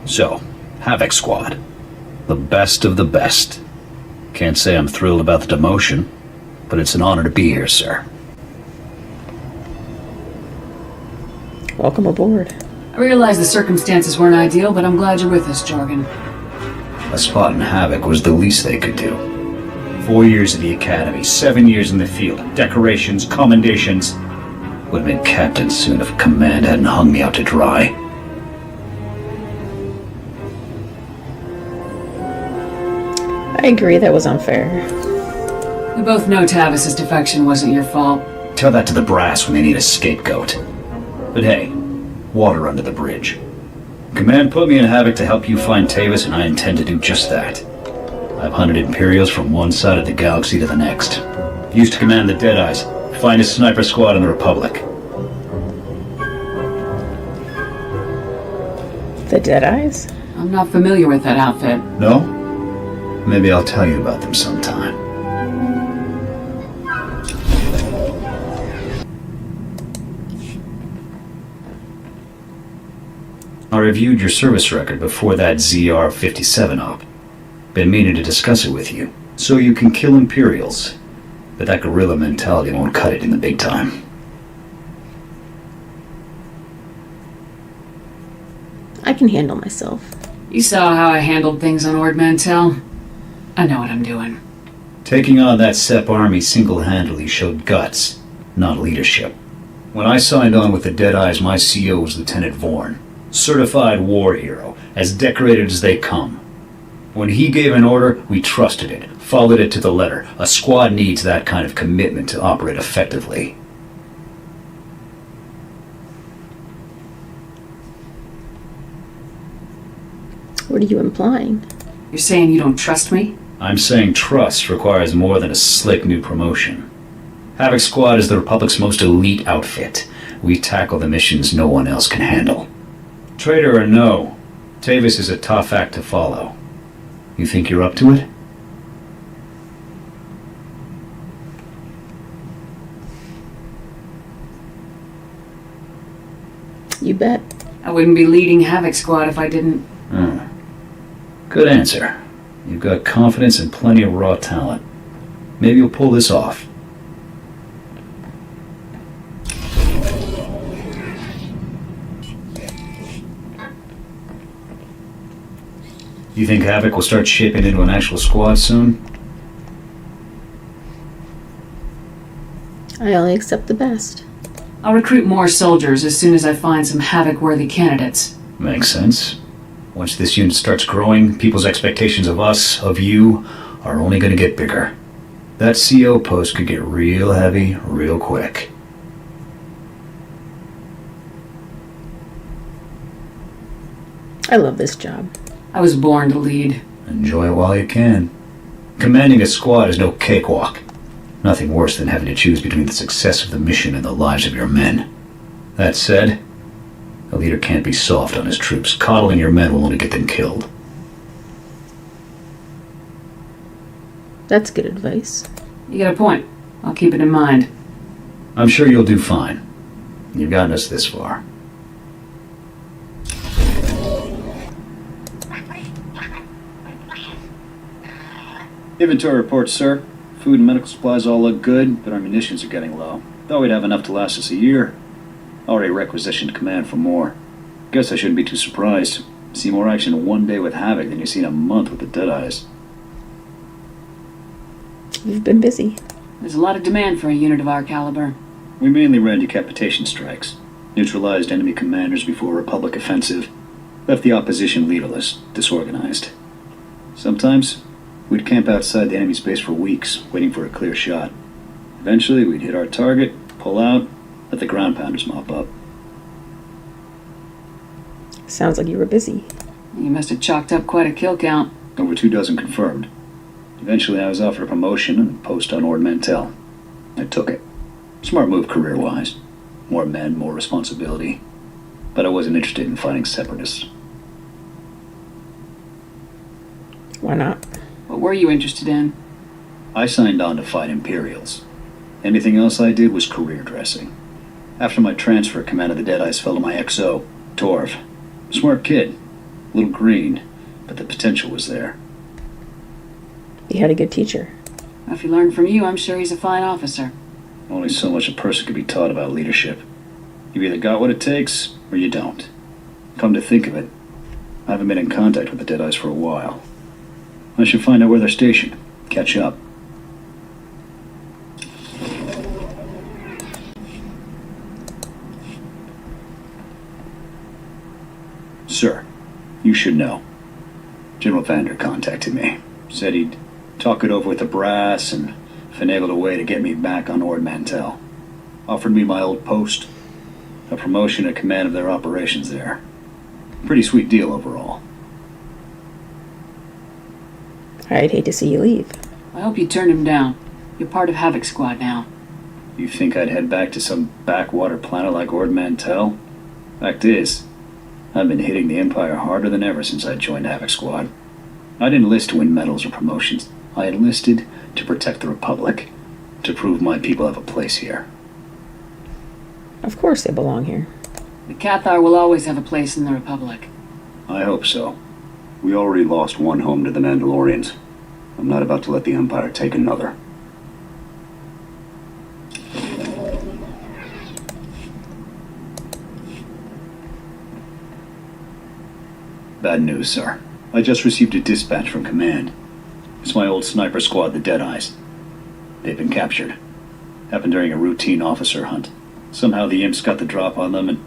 So, Havoc Squad. The best of the best. Can't say I'm thrilled about the demotion, but it's an honor to be here, sir. Welcome aboard. I realize the circumstances weren't ideal, but I'm glad you're with us, Jorgen. A spot in Havoc was the least they could do. 4 years at the Academy, 7 years in the field, decorations, commendations. Would have been captain soon if command hadn't hung me out to dry. I agree that was unfair. We both know Tavis's defection wasn't your fault. Tell that to the brass when they need a scapegoat. But hey, water under the bridge. Command put me in Havoc to help you find Tavis, and I intend to do just that. I've hunted Imperials from one side of the galaxy to the next. Used to command the Deadeyes, finest sniper squad in the Republic. The Deadeyes? I'm not familiar with that outfit. No? Maybe I'll tell you about them sometime. I reviewed your service record before that ZR-57 op. Been meaning to discuss it with you, so you can kill Imperials. But that guerrilla mentality won't cut it in the big time. I can handle myself. You saw how I handled things on Ord Mantell. I know what I'm doing. Taking on that SEP army single-handedly showed guts, not leadership. When I signed on with the Deadeyes, my CO was Lieutenant Vorn. Certified war hero, as decorated as they come. When he gave an order, we trusted it, followed it to the letter. A squad needs that kind of commitment to operate effectively. What are you implying? You're saying you don't trust me? I'm saying trust requires more than a slick new promotion. Havoc Squad is the Republic's most elite outfit. We tackle the missions no one else can handle. Traitor or no, Tavis is a tough act to follow. You think you're up to it? You bet. I wouldn't be leading Havoc Squad if I didn't. Good answer. You've got confidence and plenty of raw talent. Maybe you'll pull this off. You think Havoc will start shaping into an actual squad soon? I only accept the best. I'll recruit more soldiers as soon as I find some Havoc-worthy candidates. Makes sense. Once this unit starts growing, people's expectations of us, of you, are only going to get bigger. That CO post could get real heavy real quick. I love this job. I was born to lead. Enjoy it while you can. Commanding a squad is no cakewalk. Nothing worse than having to choose between the success of the mission and the lives of your men. That said, a leader can't be soft on his troops. Coddling your men will only get them killed. That's good advice. You got a point. I'll keep it in mind. I'm sure you'll do fine. You've gotten us this far. Inventory report, sir. Food and medical supplies all look good, but our munitions are getting low. Thought we'd have enough to last us a year. Already requisitioned command for more. Guess I shouldn't be too surprised. See more action in one day with Havoc than you see in a month with the Deadeyes. You've been busy. There's a lot of demand for a unit of our caliber. We mainly ran decapitation strikes. Neutralized enemy commanders before a Republic offensive. Left the opposition leaderless, disorganized. Sometimes, we'd camp outside the enemy's base for weeks, waiting for a clear shot. Eventually, we'd hit our target, pull out, let the ground pounders mop up. Sounds like you were busy. You must have chalked up quite a kill count. Over 24 confirmed. Eventually, I was offered a promotion and a post on Ord Mantell. I took it. Smart move career-wise. More men, more responsibility. But I wasn't interested in fighting separatists. Why not? What were you interested in? I signed on to fight Imperials. Anything else I did was career dressing. After my transfer, command of the Deadeyes fell to my XO, Torv. Smart kid. A little green, but the potential was there. He had a good teacher. If he learned from you, I'm sure he's a fine officer. Only so much a person could be taught about leadership. You either got what it takes, or you don't. Come to think of it, I haven't been in contact with the Deadeyes for a while. I should find out where they're stationed. Catch up. Sir, you should know. General Vander contacted me. Said he'd talk it over with the brass and finagled a way to get me back on Ord Mantell. Offered me my old post, a promotion and command of their operations there. Pretty sweet deal overall. I'd hate to see you leave. I hope you turned him down. You're part of Havoc Squad now. You think I'd head back to some backwater planet like Ord Mantell? Fact is, I've been hitting the Empire harder than ever since I joined Havoc Squad. I didn't enlist to win medals or promotions. I enlisted to protect the Republic, to prove my people have a place here. Of course they belong here. The Cathar will always have a place in the Republic. I hope so. We already lost one home to the Mandalorians. I'm not about to let the Empire take another. Bad news, sir. I just received a dispatch from command. It's my old sniper squad, the Deadeyes. They've been captured. Happened during a routine officer hunt. Somehow the imps got the drop on them and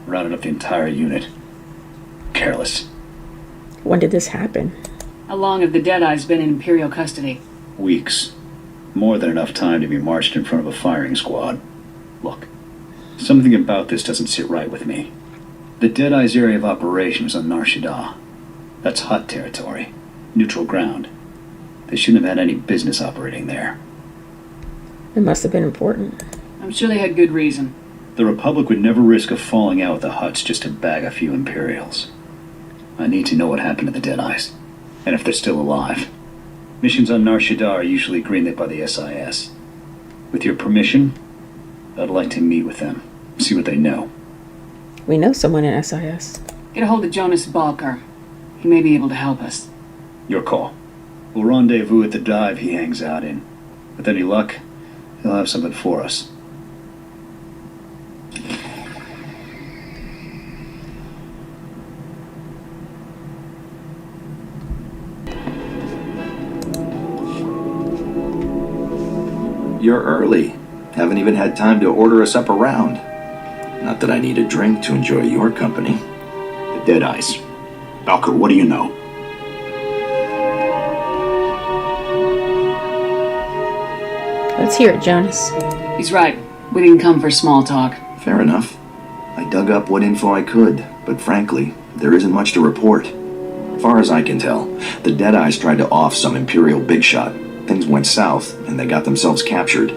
rounded up the entire unit. Careless. When did this happen? How long have the Deadeyes been in Imperial custody? Weeks. More than enough time to be marched in front of a firing squad. Look, something about this doesn't sit right with me. The Deadeyes' area of operation was on Nar Shaddaa. That's hot territory. Neutral ground. They shouldn't have had any business operating there. It must have been important. I'm sure they had good reason. The Republic would never risk a falling out with the Hutts just to bag a few Imperials. I need to know what happened to the Deadeyes, and if they're still alive. Missions on Nar Shaddaa are usually greenlit by the SIS. With your permission, I'd like to meet with them, see what they know. We know someone in SIS. Get a hold of Jonas Balker. He may be able to help us. Your call. We'll rendezvous at the dive he hangs out in. With any luck, he'll have something for us. You're early. Haven't even had time to order us up a round. Not that I need a drink to enjoy your company. The Deadeyes. Balker, what do you know? Let's hear it, Jonas. He's right. We didn't come for small talk. Fair enough. I dug up what info I could, but frankly, there isn't much to report. As far as I can tell, the Deadeyes tried to off some Imperial big shot. Things went south, and they got themselves captured.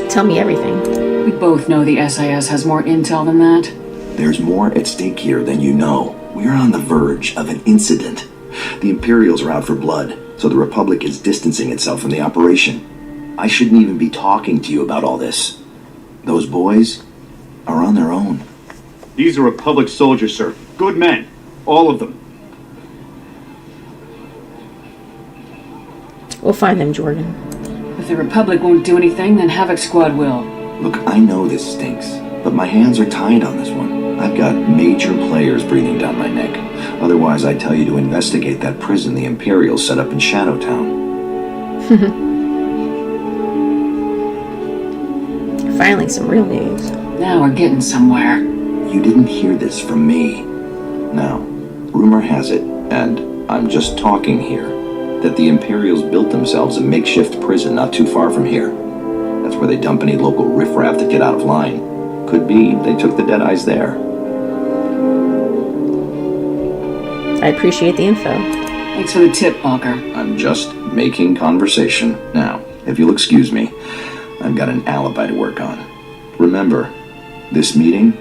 Tell me everything. We both know the SIS has more intel than that. There's more at stake here than you know. We're on the verge of an incident. The Imperials are out for blood, so the Republic is distancing itself from the operation. I shouldn't even be talking to you about all this. Those boys are on their own. These are Republic soldiers, sir. Good men. All of them. We'll find them, Jordan. If the Republic won't do anything, then Havoc Squad will. Look, I know this stinks, but my hands are tied on this one. I've got major players breathing down my neck. Otherwise, I'd tell you to investigate that prison the Imperials set up in Shadowtown. Finally, some real news. Now we're getting somewhere. You didn't hear this from me. Now, rumor has it, and I'm just talking here, that the Imperials built themselves a makeshift prison not too far from here. That's where they dump any local riffraff that get out of line. Could be they took the Deadeyes there. I appreciate the info. Thanks for the tip, Balker. I'm just making conversation. Now, if you'll excuse me, I've got an alibi to work on. Remember, this meeting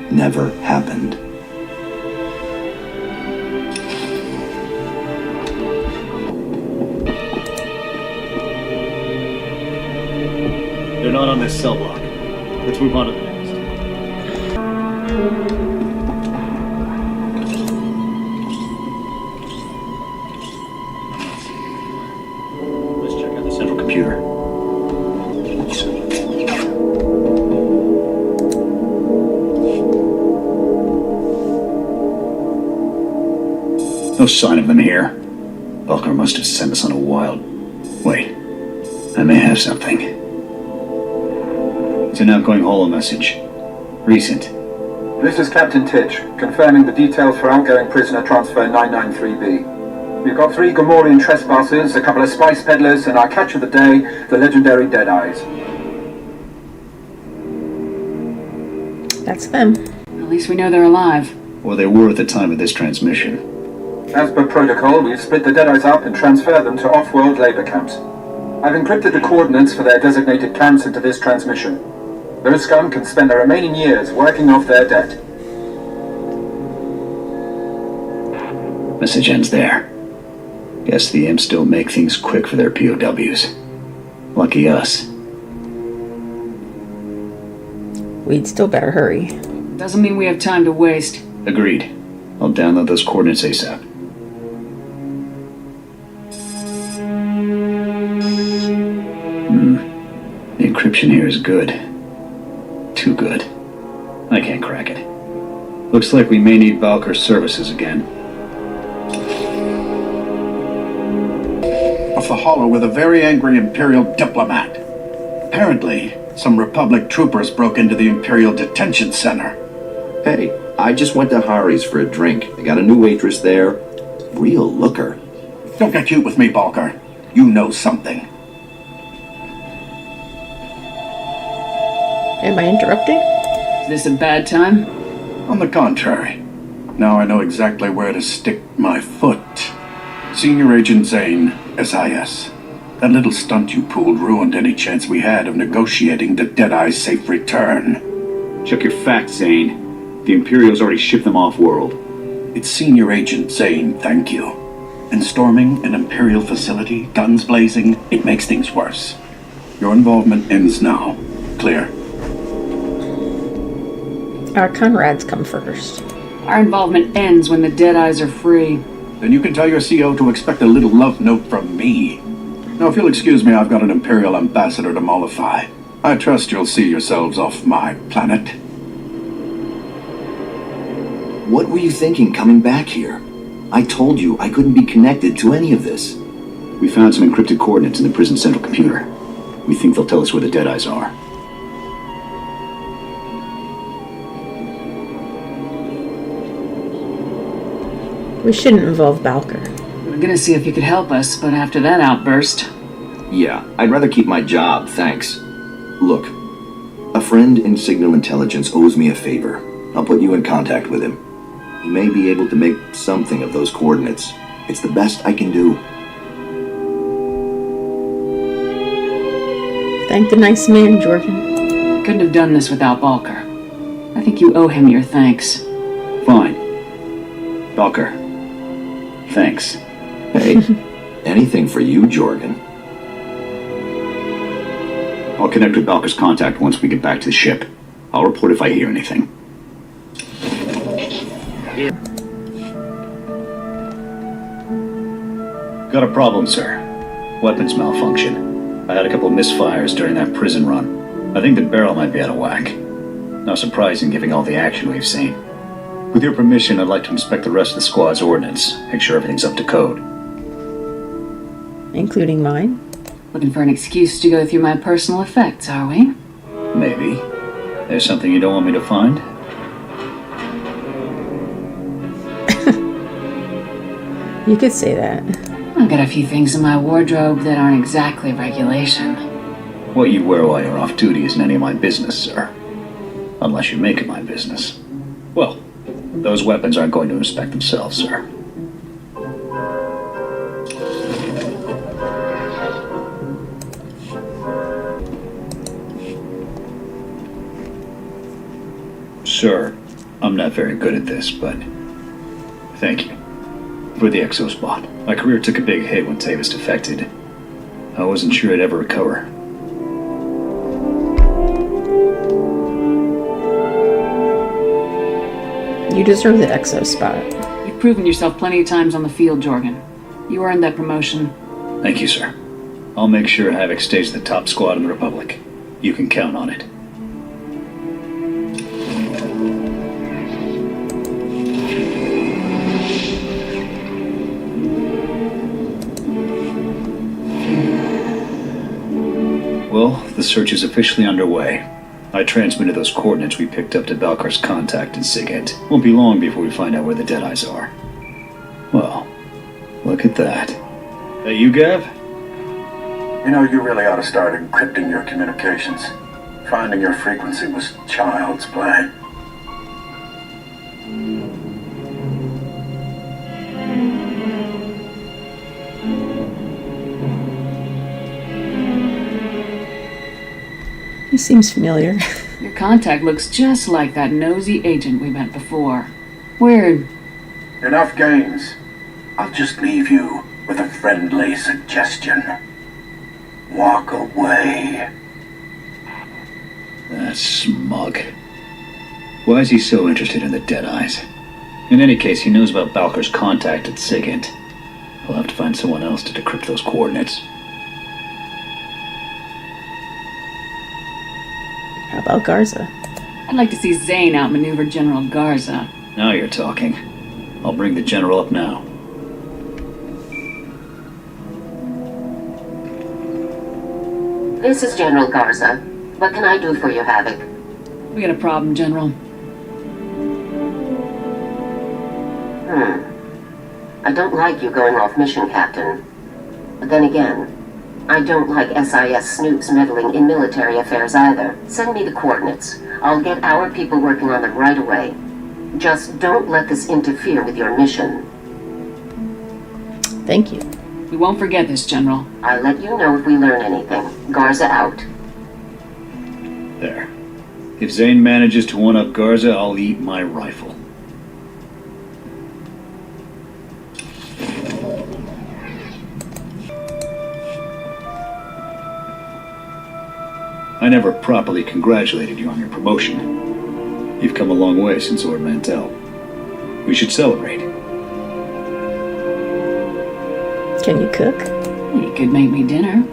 never happened. They're not on this cell block. Let's move on to the next. Let's check out the central computer. No sign of them here. Bulker must have sent us on a wild... Wait. I may have something. It's an outgoing holo message. Recent. This is Captain Titch, confirming the details for outgoing prisoner transfer 993B. We've got 3 Gomorian trespassers, a couple of spice peddlers, and our catch of the day, the legendary Deadeyes. That's them. At least we know they're alive. Or they were at the time of this transmission. As per protocol, we've split the Deadeyes up and transferred them to off-world labor camps. I've encrypted the coordinates for their designated camps into this transmission. Those scum can spend their remaining years working off their debt. Message ends there. Guess the imps don't make things quick for their POWs. Lucky us. We'd still better hurry. Doesn't mean we have time to waste. Agreed. I'll download those coordinates ASAP. The encryption here is good. Too good. I can't crack it. Looks like we may need Valkyr's services again. Off the holo with a very angry Imperial diplomat. Apparently, some Republic troopers broke into the Imperial Detention Center. Hey, I just went to Hari's for a drink. I got a new waitress there. Real looker. Don't get cute with me, Bulker. You know something. Am I interrupting? Is this a bad time? On the contrary. Now I know exactly where to stick my foot. Senior Agent Zane, SIS. That little stunt you pulled ruined any chance we had of negotiating the Deadeye's safe return. Check your facts, Zane. The Imperials already shipped them off-world. It's Senior Agent Zane, thank you. And storming an Imperial facility, guns blazing, it makes things worse. Your involvement ends now. Clear. Our Conrads come first. Our involvement ends when the Deadeyes are free. Then you can tell your CO to expect a little love note from me. Now, if you'll excuse me, I've got an Imperial ambassador to mollify. I trust you'll see yourselves off my planet. What were you thinking coming back here? I told you I couldn't be connected to any of this. We found some encrypted coordinates in the prison central computer. We think they'll tell us where the Deadeyes are. We shouldn't involve Balker. We were gonna see if you could help us, but after that outburst... Yeah, I'd rather keep my job, thanks. Look, a friend in Signal Intelligence owes me a favor. I'll put you in contact with him. He may be able to make something of those coordinates. It's the best I can do. Thank the nice man, Jordan. Couldn't have done this without Balker. I think you owe him your thanks. Fine. Bulker. Thanks. Hey, anything for you, Jorgen. I'll connect with Balker's contact once we get back to the ship. I'll report if I hear anything. Got a problem, sir. Weapons malfunction. I had a couple of misfires during that prison run. I think the barrel might be out of whack. Not surprising given all the action we've seen. With your permission, I'd like to inspect the rest of the squad's ordnance. Make sure everything's up to code. Including mine? Looking for an excuse to go through my personal effects, are we? Maybe. There's something you don't want me to find? You could say that. I've got a few things in my wardrobe that aren't exactly regulation. What you wear while you're off duty isn't any of my business, sir. Unless you make it my business. Well, those weapons aren't going to inspect themselves, sir. Sir, I'm not very good at this, but thank you for the exospot. My career took a big hit when Tavis defected. I wasn't sure I'd ever recover. You deserve the exo spot. You've proven yourself plenty of times on the field, Jorgen. You earned that promotion. Thank you, sir. I'll make sure Havoc stays the top squad in the Republic. You can count on it. Well, the search is officially underway. I transmitted those coordinates we picked up to Balkar's contact in Sigint. Won't be long before we find out where the Deadeyes are. Well, look at that. That you, Gav? You know, you really ought to start encrypting your communications. Finding your frequency was child's play. He seems familiar. Your contact looks just like that nosy agent we met before. Weird. Enough games. I'll just leave you with a friendly suggestion. Walk away. That smug. Why is he so interested in the Deadeyes? In any case, he knows about Balkar's contact at Sigint. We'll have to find someone else to decrypt those coordinates. How about Garza? I'd like to see Zane outmaneuver General Garza. Now you're talking. I'll bring the General up now. This is General Garza. What can I do for you, Havoc? We got a problem, General. I don't like you going off mission, Captain. But then again, I don't like SIS snoops meddling in military affairs either. Send me the coordinates. I'll get our people working on them right away. Just don't let this interfere with your mission. Thank you. We won't forget this, General. I'll let you know if we learn anything. Garza out. There. If Zane manages to one-up Garza, I'll eat my rifle. I never properly congratulated you on your promotion. You've come a long way since Ord Mantell. We should celebrate. Can you cook? You could make me dinner.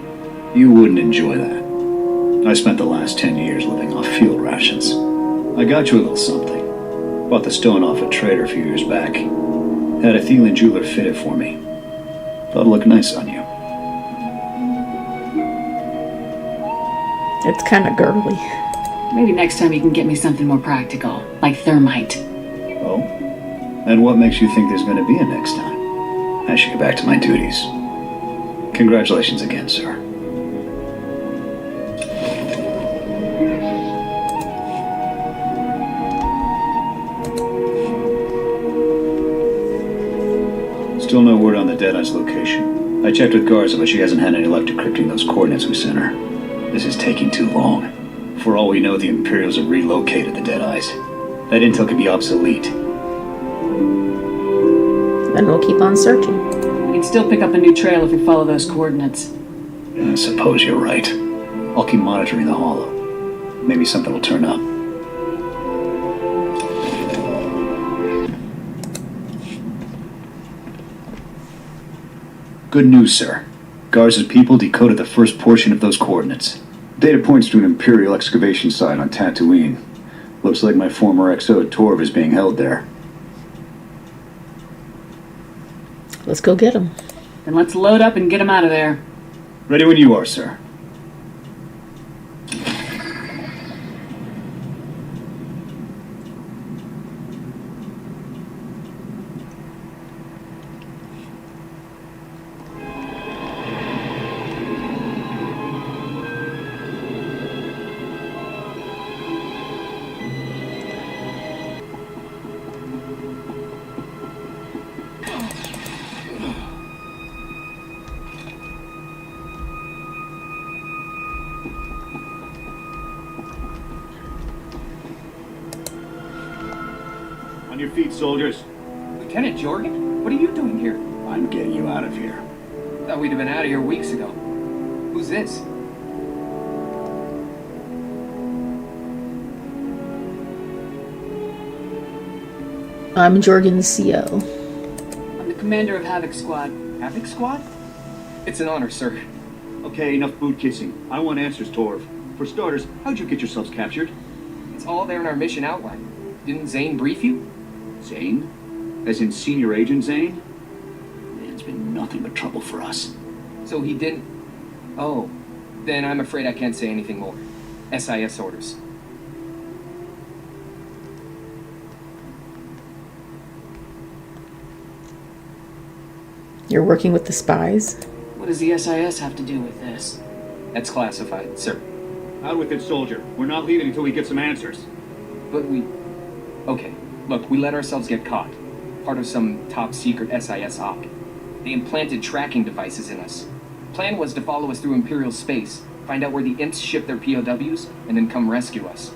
You wouldn't enjoy that. I spent the last 10 years living off field rations. I got you a little something. Bought the stone off a trader a few years back. Had a Thielen jeweler fit it for me. Thought it looked nice on you. It's kind of girly. Maybe next time you can get me something more practical, like thermite. Oh? And what makes you think there's going to be a next time? I should get back to my duties. Congratulations again, sir. Still no word on the Deadeye's location. I checked with Garza, but she hasn't had any luck decrypting those coordinates we sent her. This is taking too long. For all we know, the Imperials have relocated the Deadeyes. That intel could be obsolete. Then we'll keep on searching. We can still pick up a new trail if we follow those coordinates. I suppose you're right. I'll keep monitoring the hollow. Maybe something will turn up. Good news, sir. Garza's people decoded the first portion of those coordinates. Data points to an Imperial excavation site on Tatooine. Looks like my former SWTOR is being held there. Let's go get him. Then let's load up and get him out of there. Ready when you are, sir. On your feet, soldiers. Lieutenant Jorgen? What are you doing here? I'm getting you out of here. Thought we'd have been out of here weeks ago. Who's this? I'm Jorgen's CO. I'm the commander of Havoc Squad. Havoc Squad? It's an honor, sir. Okay, enough boot kissing. I want answers, Torv. For starters, how'd you get yourselves captured? It's all there in our mission outline. Didn't Zane brief you? Zane? As in Senior Agent Zane? Man's been nothing but trouble for us. So he didn't... Oh. Then I'm afraid I can't say anything more. SIS orders. You're working with the spies? What does the SIS have to do with this? That's classified, sir. Out with it, soldier. We're not leaving until we get some answers. But we... Okay, look, we let ourselves get caught. Part of some top-secret SIS op. They implanted tracking devices in us. Plan was to follow us through Imperial space, find out where the imps ship their POWs, and then come rescue us.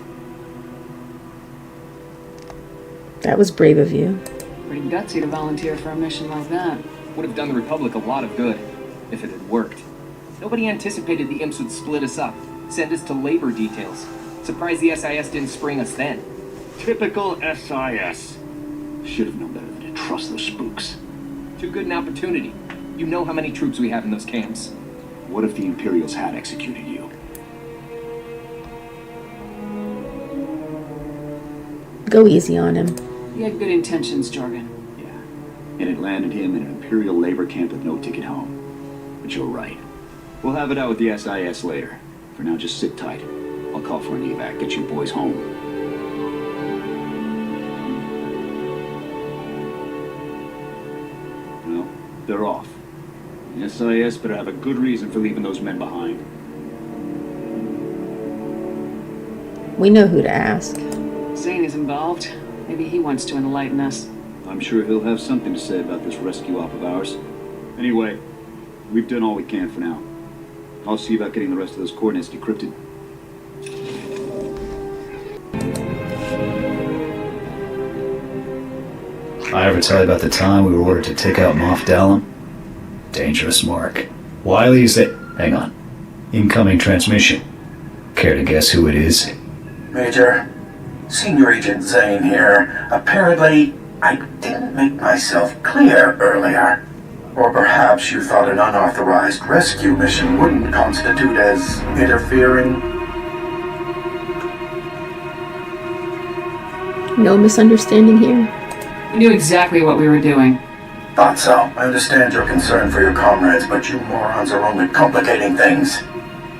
That was brave of you. Pretty gutsy to volunteer for a mission like that. Would have done the Republic a lot of good, if it had worked. Nobody anticipated the imps would split us up, send us to labor details. Surprised the SIS didn't spring us then. Typical SIS. Should have known better than to trust those spooks. Too good an opportunity. You know how many troops we have in those camps. What if the Imperials had executed you? Go easy on him. He had good intentions, Jorgen. Yeah. And it landed him in an Imperial labor camp with no ticket home. But you're right. We'll have it out with the SIS later. For now, just sit tight. I'll call for an evac, get you boys home. No, they're off. The SIS better have a good reason for leaving those men behind. We know who to ask. Zane is involved. Maybe he wants to enlighten us. I'm sure he'll have something to say about this rescue op of ours. Anyway, we've done all we can for now. I'll see about getting the rest of those coordinates decrypted. I ever tell you about the time we were ordered to take out Moff Dallum? Dangerous mark. Wiley is it? Hang on. Incoming transmission. Care to guess who it is? Major, Senior Agent Zane here. Apparently, I didn't make myself clear earlier. Or perhaps you thought an unauthorized rescue mission wouldn't constitute as interfering? No misunderstanding here. We knew exactly what we were doing. Thought so. I understand your concern for your comrades, but you morons are only complicating things.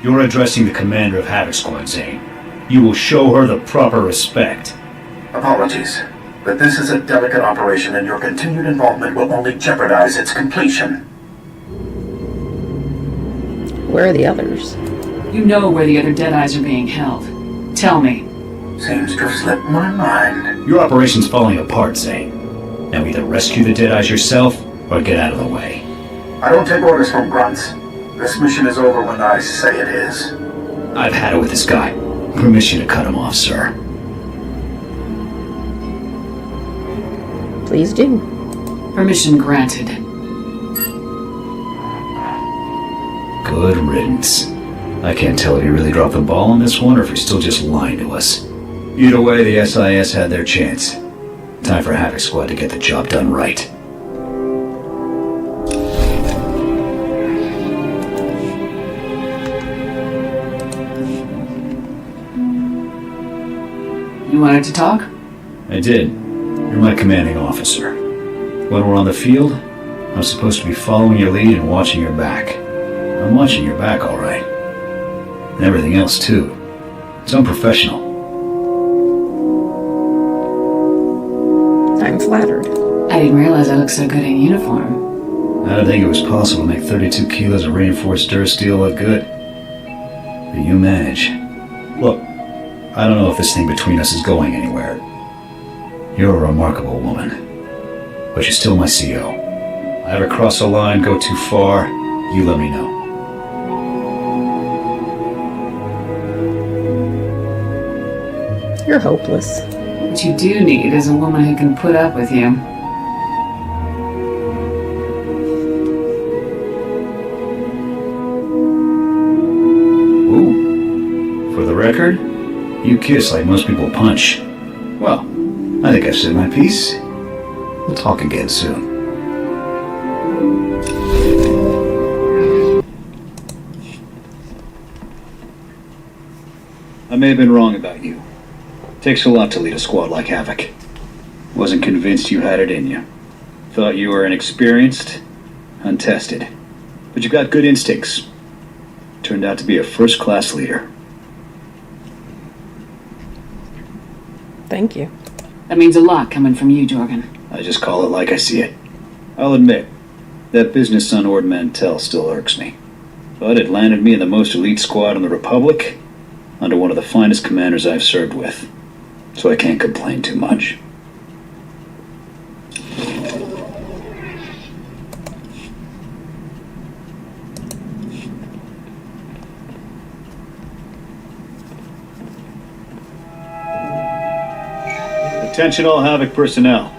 You're addressing the commander of Havoc Squad, Zane. You will show her the proper respect. Apologies, but this is a delicate operation and your continued involvement will only jeopardize its completion. Where are the others? You know where the other Deadeyes are being held. Tell me. Seems to have slipped my mind. Your operation's falling apart, Zane. Now either rescue the Deadeyes yourself, or get out of the way. I don't take orders from grunts. This mission is over when I say it is. I've had it with this guy. Permission to cut him off, sir. Please do. Permission granted. Good riddance. I can't tell if he really dropped the ball on this one, or if he's still just lying to us. Either way, the SIS had their chance. Time for Havoc Squad to get the job done right. You wanted to talk? I did. You're my commanding officer. When we're on the field, I'm supposed to be following your lead and watching your back. I'm watching your back, all right. And everything else, too. It's unprofessional. I'm flattered. I didn't realize I looked so good in uniform. I didn't think it was possible to make 32 kilos of reinforced durasteel look good. But you manage. Look, I don't know if this thing between us is going anywhere. You're a remarkable woman. But you're still my CO. I ever cross a line, go too far, you let me know. You're hopeless. What you do need is a woman who can put up with you. Ooh. For the record, you kiss like most people punch. Well, I think I've said my piece. We'll talk again soon. I may have been wrong about you. Takes a lot to lead a squad like Havoc. Wasn't convinced you had it in you. Thought you were inexperienced, untested. But you got good instincts. Turned out to be a first-class leader. Thank you. That means a lot coming from you, Jorgen. I just call it like I see it. I'll admit, that business on Ord Mantell still irks me. But it landed me in the most elite squad in the Republic, under one of the finest commanders I've served with. So I can't complain too much. Attention all Havoc personnel.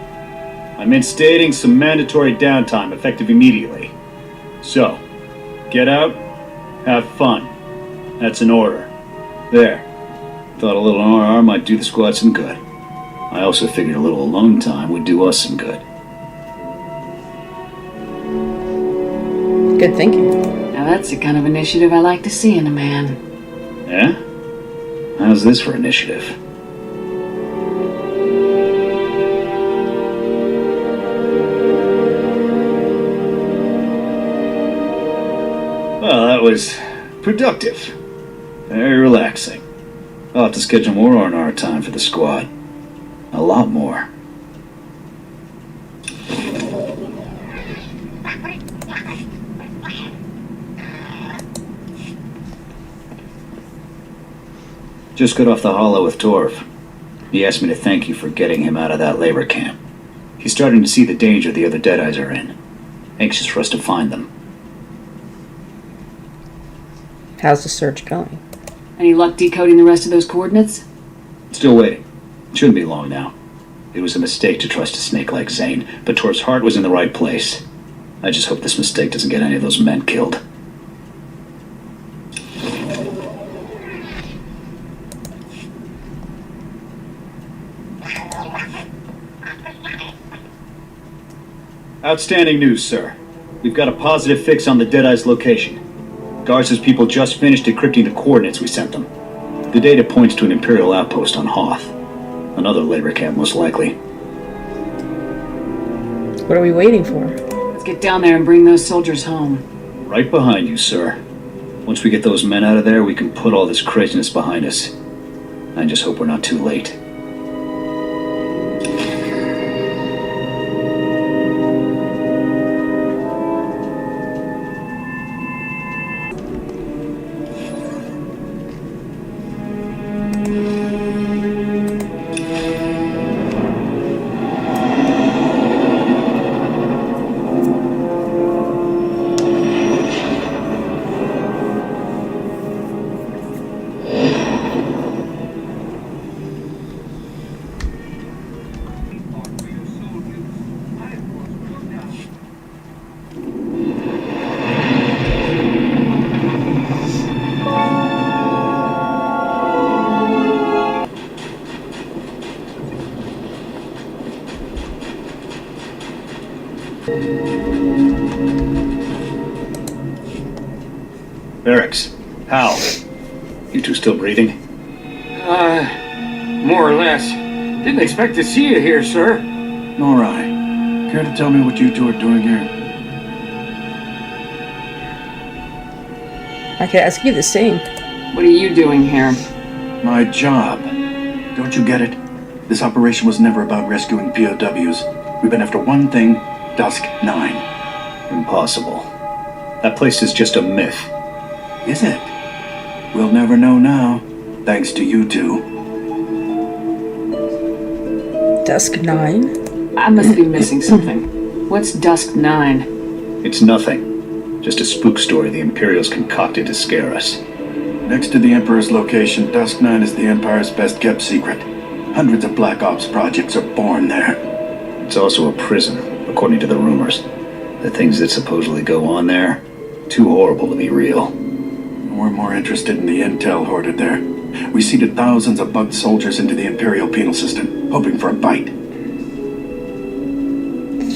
I'm instating some mandatory downtime effective immediately. So, get out, have fun. That's an order. There. Thought a little RR might do the squad some good. I also figured a little alone time would do us some good. Good thinking. Now that's the kind of initiative I like to see in a man. Yeah? How's this for initiative? Well, that was productive. Very relaxing. I'll have to schedule more R&R time for the squad. A lot more. Just got off the holo with Torv. He asked me to thank you for getting him out of that labor camp. He's starting to see the danger the other Deadeyes are in. Anxious for us to find them. How's the search going? Any luck decoding the rest of those coordinates? Still waiting. Shouldn't be long now. It was a mistake to trust a snake like Zane, but Torv's heart was in the right place. I just hope this mistake doesn't get any of those men killed. Outstanding news, sir. We've got a positive fix on the Deadeye's location. Garza's people just finished decrypting the coordinates we sent them. The data points to an Imperial outpost on Hoth. Another labor camp, most likely. What are we waiting for? Let's get down there and bring those soldiers home. Right behind you, sir. Once we get those men out of there, we can put all this craziness behind us. I just hope we're not too late. Barracks. Hal. You two still breathing? More or less. Didn't expect to see you here, sir. Nor I. Care to tell me what you two are doing here? I could ask you the same. What are you doing here? My job. Don't you get it? This operation was never about rescuing POWs. We've been after one thing, Dusk 9. Impossible. That place is just a myth. Is it? We'll never know now, thanks to you two. Dusk 9? I must be missing something. What's Dusk 9? It's nothing. Just a spook story the Imperials concocted to scare us. Next to the Emperor's location, Dusk 9 is the Empire's best-kept secret. Hundreds of Black Ops projects are born there. It's also a prison, according to the rumors. The things that supposedly go on there, too horrible to be real. We're more interested in the intel hoarded there. We seeded thousands of bugged soldiers into the Imperial penal system, hoping for a bite.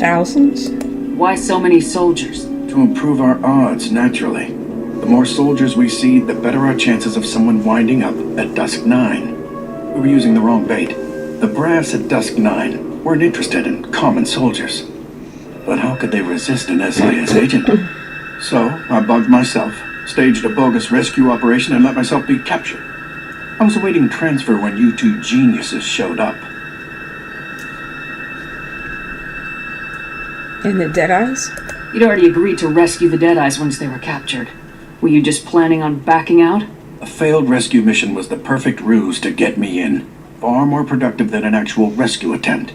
Thousands? Why so many soldiers? To improve our odds, naturally. The more soldiers we see, the better our chances of someone winding up at Dusk 9. We were using the wrong bait. The brass at Dusk 9 weren't interested in common soldiers. But how could they resist an SIS agent? So, I bugged myself, staged a bogus rescue operation, and let myself be captured. I was awaiting transfer when you two geniuses showed up. And the Deadeyes? You'd already agreed to rescue the Deadeyes once they were captured. Were you just planning on backing out? A failed rescue mission was the perfect ruse to get me in. Far more productive than an actual rescue attempt.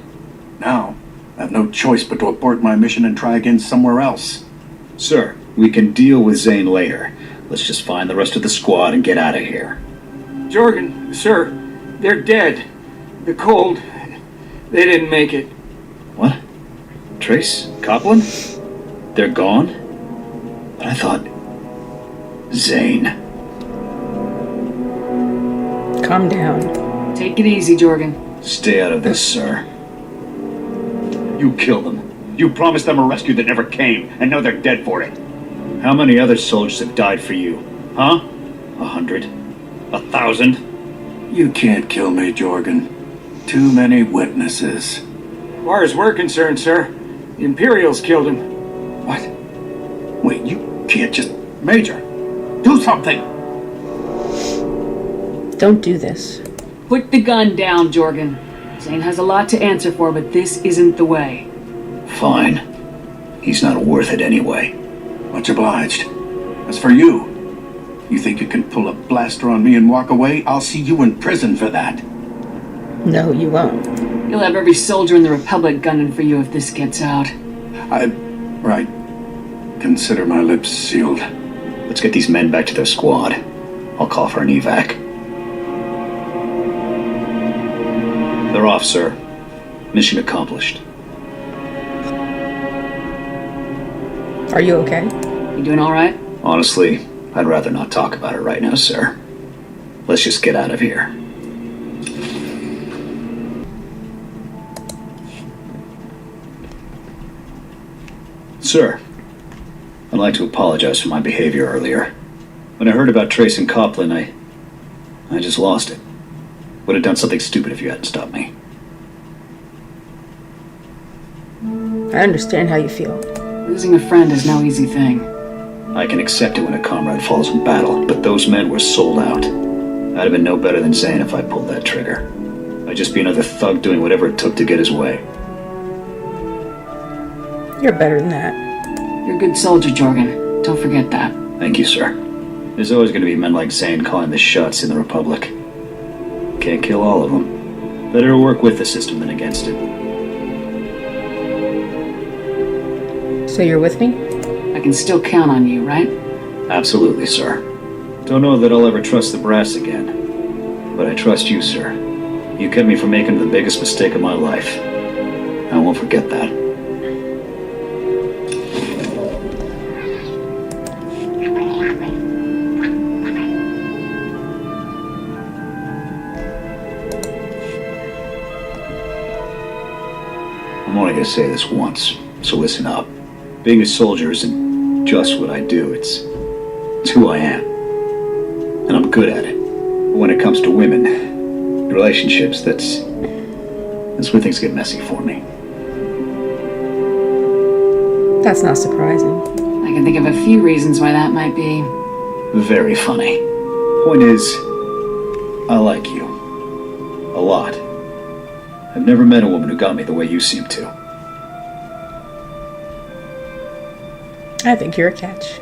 Now, I have no choice but to abort my mission and try again somewhere else. Sir, we can deal with Zane later. Let's just find the rest of the squad and get out of here. Jorgen, sir, they're dead. The cold. They didn't make it. What? Trace? Copland? They're gone? But I thought... Zane. Calm down. Take it easy, Jorgen. Stay out of this, sir. You killed them. You promised them a rescue that never came, and now they're dead for it. How many other soldiers have died for you? Huh? 100? 1,000? You can't kill me, Jorgen. Too many witnesses. As far as we're concerned, sir, the Imperials killed him. What? Wait, you can't just... Major, do something! Don't do this. Put the gun down, Jorgen. Zane has a lot to answer for, but this isn't the way. Fine. He's not worth it anyway. Much obliged. As for you, you think you can pull a blaster on me and walk away? I'll see you in prison for that. No, you won't. You'll have every soldier in the Republic gunning for you if this gets out. Right. Consider my lips sealed. Let's get these men back to their squad. I'll call for an evac. They're off, sir. Mission accomplished. Are you okay? You doing all right? Honestly, I'd rather not talk about it right now, sir. Let's just get out of here. Sir, I'd like to apologize for my behavior earlier. When I heard about Trace and Copland, I just lost it. Would have done something stupid if you hadn't stopped me. I understand how you feel. Losing a friend is no easy thing. I can accept it when a comrade falls in battle, but those men were sold out. I'd have been no better than Zane if I pulled that trigger. I'd just be another thug doing whatever it took to get his way. You're better than that. You're a good soldier, Jorgen. Don't forget that. Thank you, sir. There's always going to be men like Zane calling the shots in the Republic. Can't kill all of them. Better work with the system than against it. So you're with me? I can still count on you, right? Absolutely, sir. Don't know that I'll ever trust the brass again. But I trust you, sir. You kept me from making the biggest mistake of my life. I won't forget that. I'm only going to say this once, so listen up. Being a soldier isn't just what I do, it's who I am. And I'm good at it. But when it comes to women, relationships, that's where things get messy for me. That's not surprising. I can think of a few reasons why that might be. Very funny. Point is, I like you. A lot. I've never met a woman who got me the way you seem to. I think you're a catch.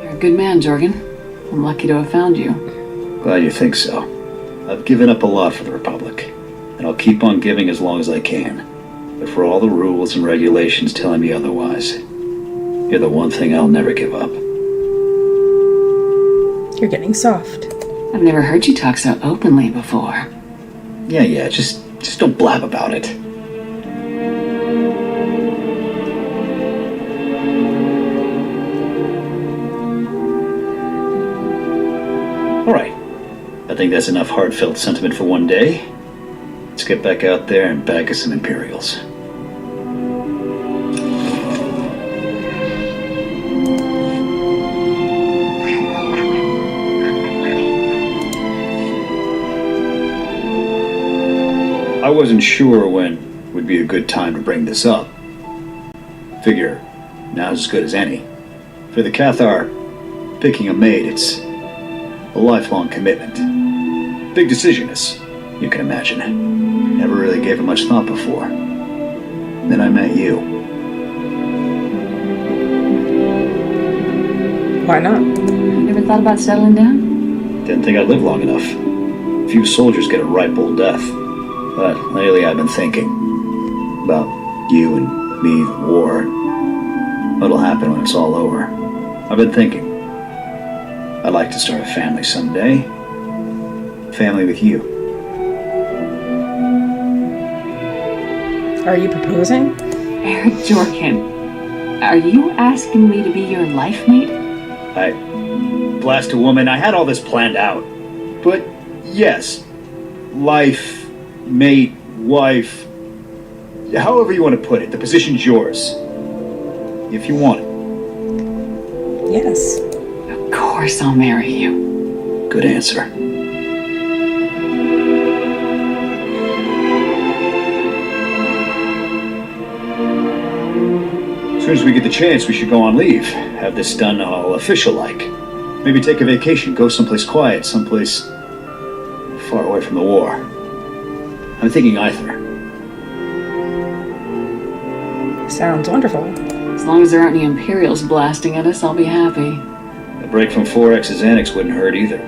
You're a good man, Jorgen. I'm lucky to have found you. Glad you think so. I've given up a lot for the Republic, and I'll keep on giving as long as I can. But for all the rules and regulations telling me otherwise, you're the one thing I'll never give up. You're getting soft. I've never heard you talk so openly before. Yeah, just don't blab about it. All right. I think that's enough heartfelt sentiment for one day. Let's get back out there and bag us some Imperials. I wasn't sure when would be a good time to bring this up. Figure, now's as good as any. For the Cathar, picking a mate, it's a lifelong commitment. Big decision, as you can imagine. Never really gave it much thought before. Then I met you. Why not? Never thought about settling down? Didn't think I'd live long enough. Few soldiers get a ripe old death. But lately I've been thinking about you and me, the war. What'll happen when it's all over. I've been thinking. I'd like to start a family someday. Family with you. Are you proposing? Eric Jorkin, are you asking me to be your life mate? Blast a woman, I had all this planned out. But yes, life, mate, wife, however you want to put it, the position's yours. If you want it. Yes. Of course I'll marry you. Good answer. As soon as we get the chance, we should go on leave. Have this done all official-like. Maybe take a vacation, go someplace quiet, someplace far away from the war. I'm thinking either. Sounds wonderful. As long as there aren't any Imperials blasting at us, I'll be happy. A break from 4X Xanax wouldn't hurt either.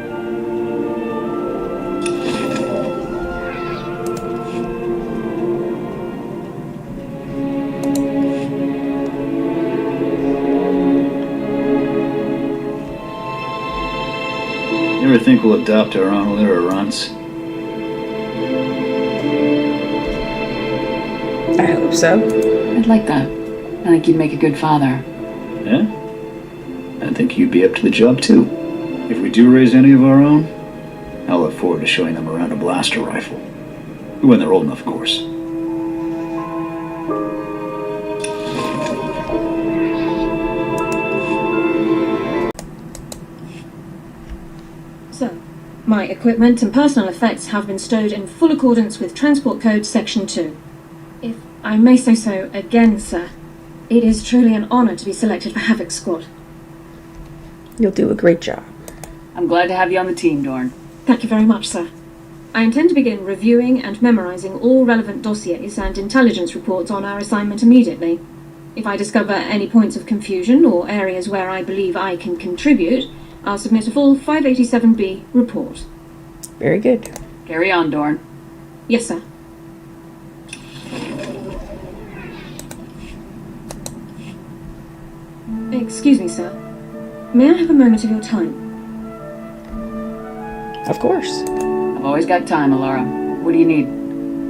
You ever think we'll adopt our own litter of runts? I hope so. I'd like that. I think you'd make a good father. Yeah? I think you'd be up to the job too. If we do raise any of our own, I'll look forward to showing them around a blaster rifle. When they're old enough, of course. So, my equipment and personal effects have been stowed in full accordance with Transport Code Section 2. If I may say so again, sir, it is truly an honor to be selected for Havoc Squad. You'll do a great job. I'm glad to have you on the team, Dorn. Thank you very much, sir. I intend to begin reviewing and memorizing all relevant dossiers and intelligence reports on our assignment immediately. If I discover any points of confusion or areas where I believe I can contribute, I'll submit a full 587B report. Very good. Carry on, Dorn. Yes, sir. Excuse me, sir. May I have a moment of your time? Of course. I've always got time, Alara. What do you need?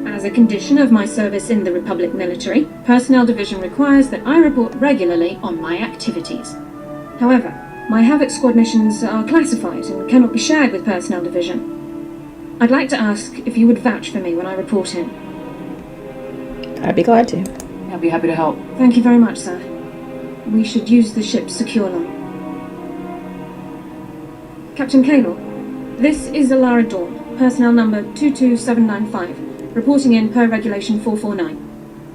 As a condition of my service in the Republic military, Personnel Division requires that I report regularly on my activities. However, my Havoc Squad missions are classified and cannot be shared with Personnel Division. I'd like to ask if you would vouch for me when I report in. I'd be glad to. I'll be happy to help. Thank you very much, sir. We should use the ship's secure line. Captain Kalor, this is Alara Dawn, personnel number 22795, reporting in per Regulation 449.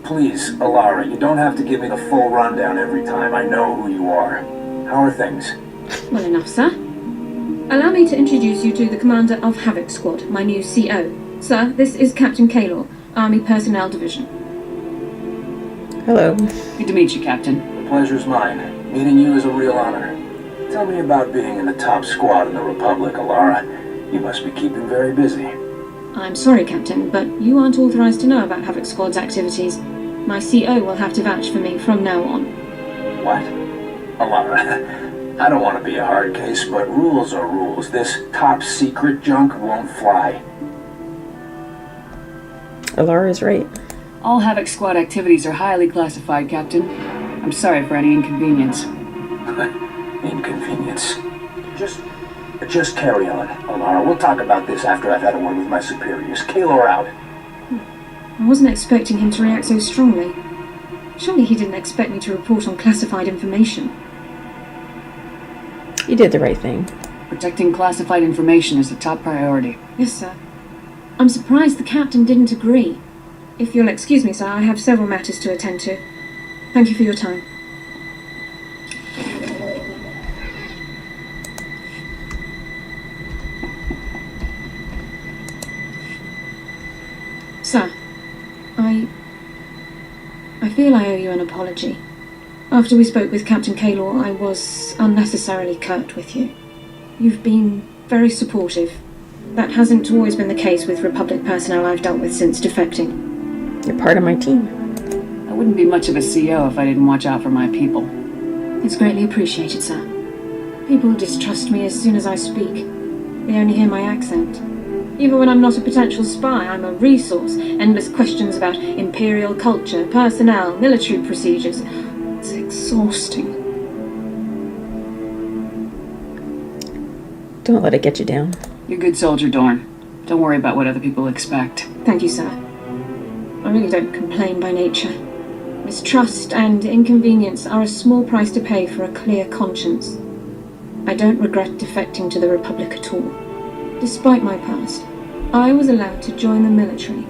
Please, Alara, you don't have to give me the full rundown every time. I know who you are. How are things? Well enough, sir. Allow me to introduce you to the commander of Havoc Squad, my new CO. Sir, this is Captain Kalor, Army Personnel Division. Hello. Good to meet you, Captain. The pleasure's mine. Meeting you is a real honor. Tell me about being in the top squad in the Republic, Alara. You must be keeping very busy. I'm sorry, Captain, but you aren't authorized to know about Havoc Squad's activities. My CO will have to vouch for me from now on. What? Alara, I don't want to be a hard case, but rules are rules. This top secret junk won't fly. Alara is right. All Havoc Squad activities are highly classified, Captain. I'm sorry for any inconvenience. Inconvenience. Just carry on, Alara. We'll talk about this after I've had a word with my superiors. Kalor out. I wasn't expecting him to react so strongly. Surely he didn't expect me to report on classified information. You did the right thing. Protecting classified information is a top priority. Yes, sir. I'm surprised the captain didn't agree. If you'll excuse me, sir, I have several matters to attend to. Thank you for your time. Sir, I feel I owe you an apology. After we spoke with Captain Kaylor, I was unnecessarily curt with you. You've been very supportive. That hasn't always been the case with Republic personnel I've dealt with since defecting. You're part of my team. I wouldn't be much of a CO if I didn't watch out for my people. It's greatly appreciated, sir. People distrust me as soon as I speak. They only hear my accent. Even when I'm not a potential spy, I'm a resource. Endless questions about Imperial culture, personnel, military procedures. It's exhausting. Don't let it get you down. You're a good soldier, Dorn. Don't worry about what other people expect. Thank you, sir. I really don't complain by nature. Mistrust and inconvenience are a small price to pay for a clear conscience. I don't regret defecting to the Republic at all. Despite my past, I was allowed to join the military,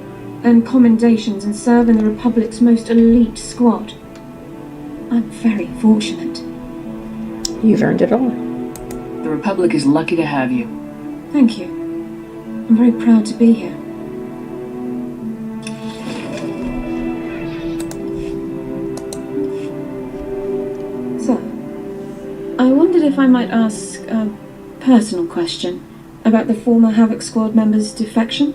earn commendations and serve in the Republic's most elite squad. I'm very fortunate. You've earned it all. The Republic is lucky to have you. Thank you. I'm very proud to be here. So, I wondered if I might ask a personal question about the former Havoc Squad member's defection.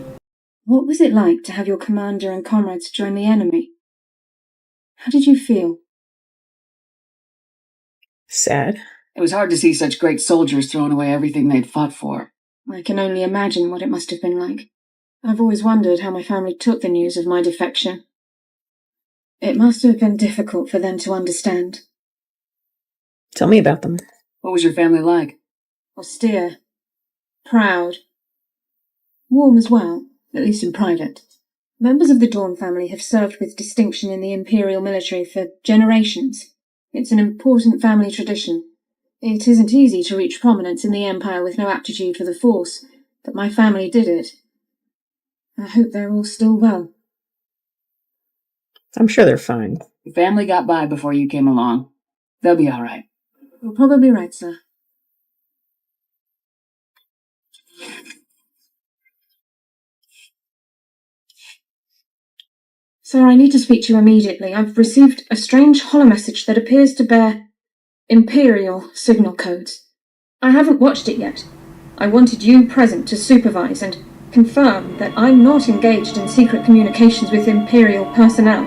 What was it like to have your commander and comrades join the enemy? How did you feel? Sad. It was hard to see such great soldiers throwing away everything they'd fought for. I can only imagine what it must have been like. I've always wondered how my family took the news of my defection. It must have been difficult for them to understand. Tell me about them. What was your family like? Austere. Proud. Warm as well, at least in private. Members of the Dawn family have served with distinction in the Imperial military for generations. It's an important family tradition. It isn't easy to reach prominence in the Empire with no aptitude for the Force, but my family did it. I hope they're all still well. I'm sure they're fine. Your family got by before you came along. They'll be all right. You're probably right, sir. Sir, I need to speak to you immediately. I've received a strange holomessage that appears to bear Imperial signal codes. I haven't watched it yet. I wanted you present to supervise and confirm that I'm not engaged in secret communications with Imperial personnel.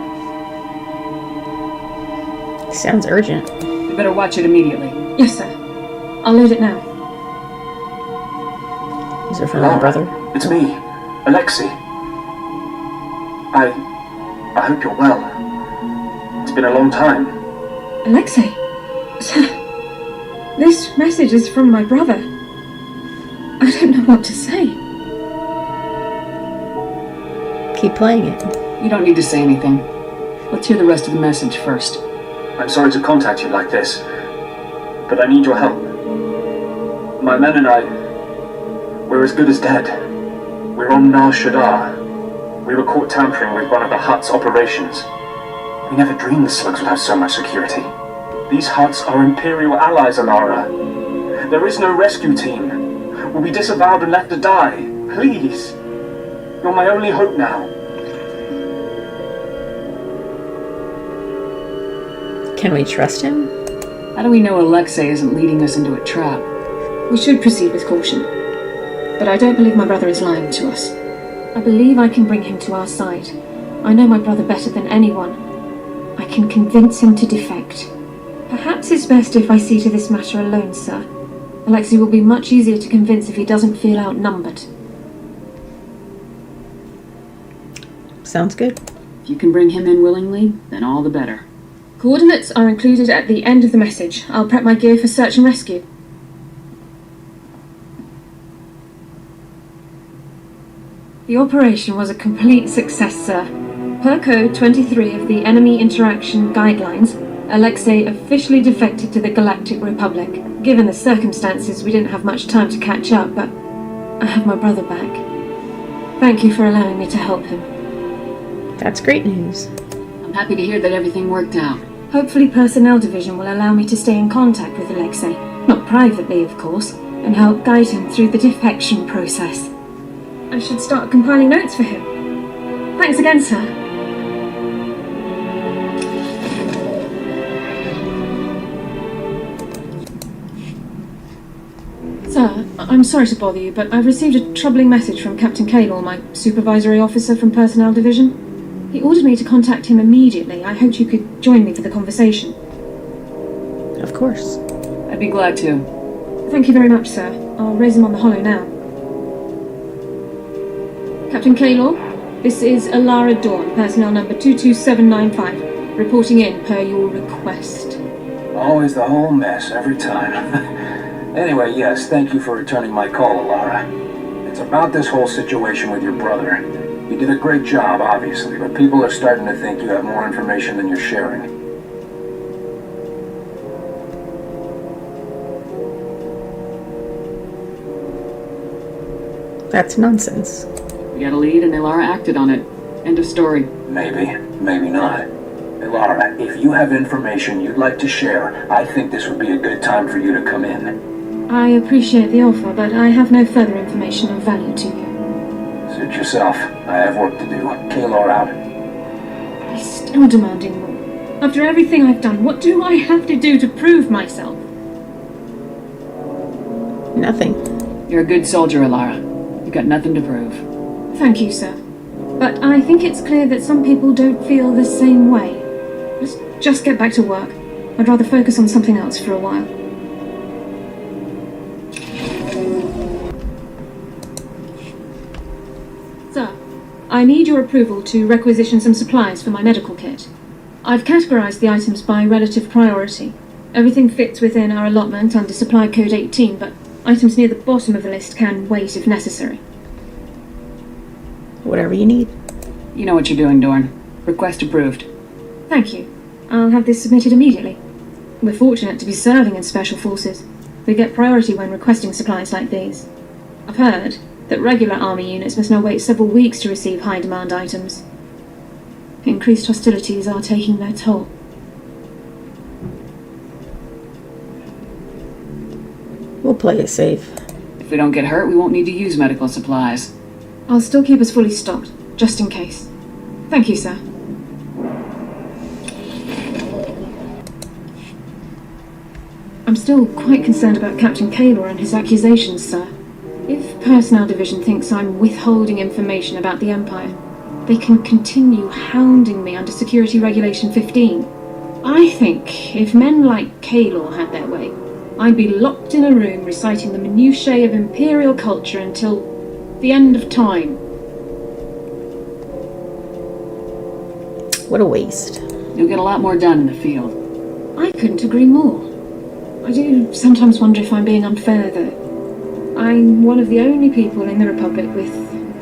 Sounds urgent. You better watch it immediately. Yes, sir. I'll load it now. Is it from my brother? It's me, Alexei. I hope you're well. It's been a long time. Alexei? Sir, this message is from my brother. I don't know what to say. Keep playing it. You don't need to say anything. Let's hear the rest of the message first. I'm sorry to contact you like this, but I need your help. My men and I, we're as good as dead. We're on Nar Shaddaa. We were caught tampering with one of the Hutt's operations. We never dreamed the slugs would have so much security. These Hutts are Imperial allies, Alara. There is no rescue team. We'll be disavowed and left to die. Please. You're my only hope now. Can we trust him? How do we know Alexei isn't leading us into a trap? We should proceed with caution. But I don't believe my brother is lying to us. I believe I can bring him to our side. I know my brother better than anyone. I can convince him to defect. Perhaps it's best if I see to this matter alone, sir. Alexei will be much easier to convince if he doesn't feel outnumbered. Sounds good. If you can bring him in willingly, then all the better. Coordinates are included at the end of the message. I'll prep my gear for search and rescue. The operation was a complete success, sir. Per Code 23 of the Enemy Interaction Guidelines, Alexei officially defected to the Galactic Republic. Given the circumstances, we didn't have much time to catch up, but I have my brother back. Thank you for allowing me to help him. That's great news. I'm happy to hear that everything worked out. Hopefully Personnel Division will allow me to stay in contact with Alexei, not privately of course, and help guide him through the defection process. I should start compiling notes for him. Thanks again, sir. Sir, I'm sorry to bother you, but I've received a troubling message from Captain Kaylor, my supervisory officer from Personnel Division. He ordered me to contact him immediately. I hoped you could join me for the conversation. Of course. I'd be glad to. Thank you very much, sir. I'll raise him on the holo now. Captain Kaylor, this is Alara Dawn, personnel number 22795, reporting in per your request. Always the whole mess, every time. Anyway, yes, thank you for returning my call, Alara. It's about this whole situation with your brother. You did a great job, obviously, but people are starting to think you have more information than you're sharing. That's nonsense. We got a lead and Ilara acted on it. End of story. Maybe, maybe not. Ilara, if you have information you'd like to share, I think this would be a good time for you to come in. I appreciate the offer, but I have no further information of value to you. Suit yourself. I have work to do. Kaylor out. He's still demanding more. After everything I've done, what do I have to do to prove myself? Nothing. You're a good soldier, Ilara. You've got nothing to prove. Thank you, sir. But I think it's clear that some people don't feel the same way. Let's just get back to work. I'd rather focus on something else for a while. Sir, I need your approval to requisition some supplies for my medical kit. I've categorized the items by relative priority. Everything fits within our allotment under Supply Code 18, but items near the bottom of the list can wait if necessary. Whatever you need. You know what you're doing, Dorn. Request approved. Thank you. I'll have this submitted immediately. We're fortunate to be serving in Special Forces. We get priority when requesting supplies like these. I've heard that regular Army units must now wait several weeks to receive high-demand items. Increased hostilities are taking their toll. We'll play it safe. If we don't get hurt, we won't need to use medical supplies. I'll still keep us fully stocked, just in case. Thank you, sir. I'm still quite concerned about Captain Kaylor and his accusations, sir. If Personnel Division thinks I'm withholding information about the Empire, they can continue hounding me under Security Regulation 15. I think if men like Kaylor had their way, I'd be locked in a room reciting the minutiae of Imperial culture until the end of time. What a waste. You'll get a lot more done in the field. I couldn't agree more. I do sometimes wonder if I'm being unfair, though. I'm one of the only people in the Republic with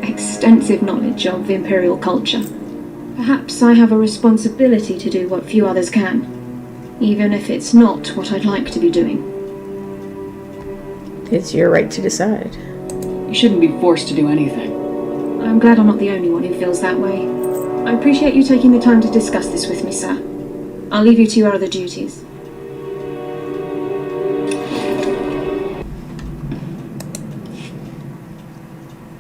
extensive knowledge of Imperial culture. Perhaps I have a responsibility to do what few others can, even if it's not what I'd like to be doing. It's your right to decide. You shouldn't be forced to do anything. I'm glad I'm not the only one who feels that way. I appreciate you taking the time to discuss this with me, sir. I'll leave you to your other duties.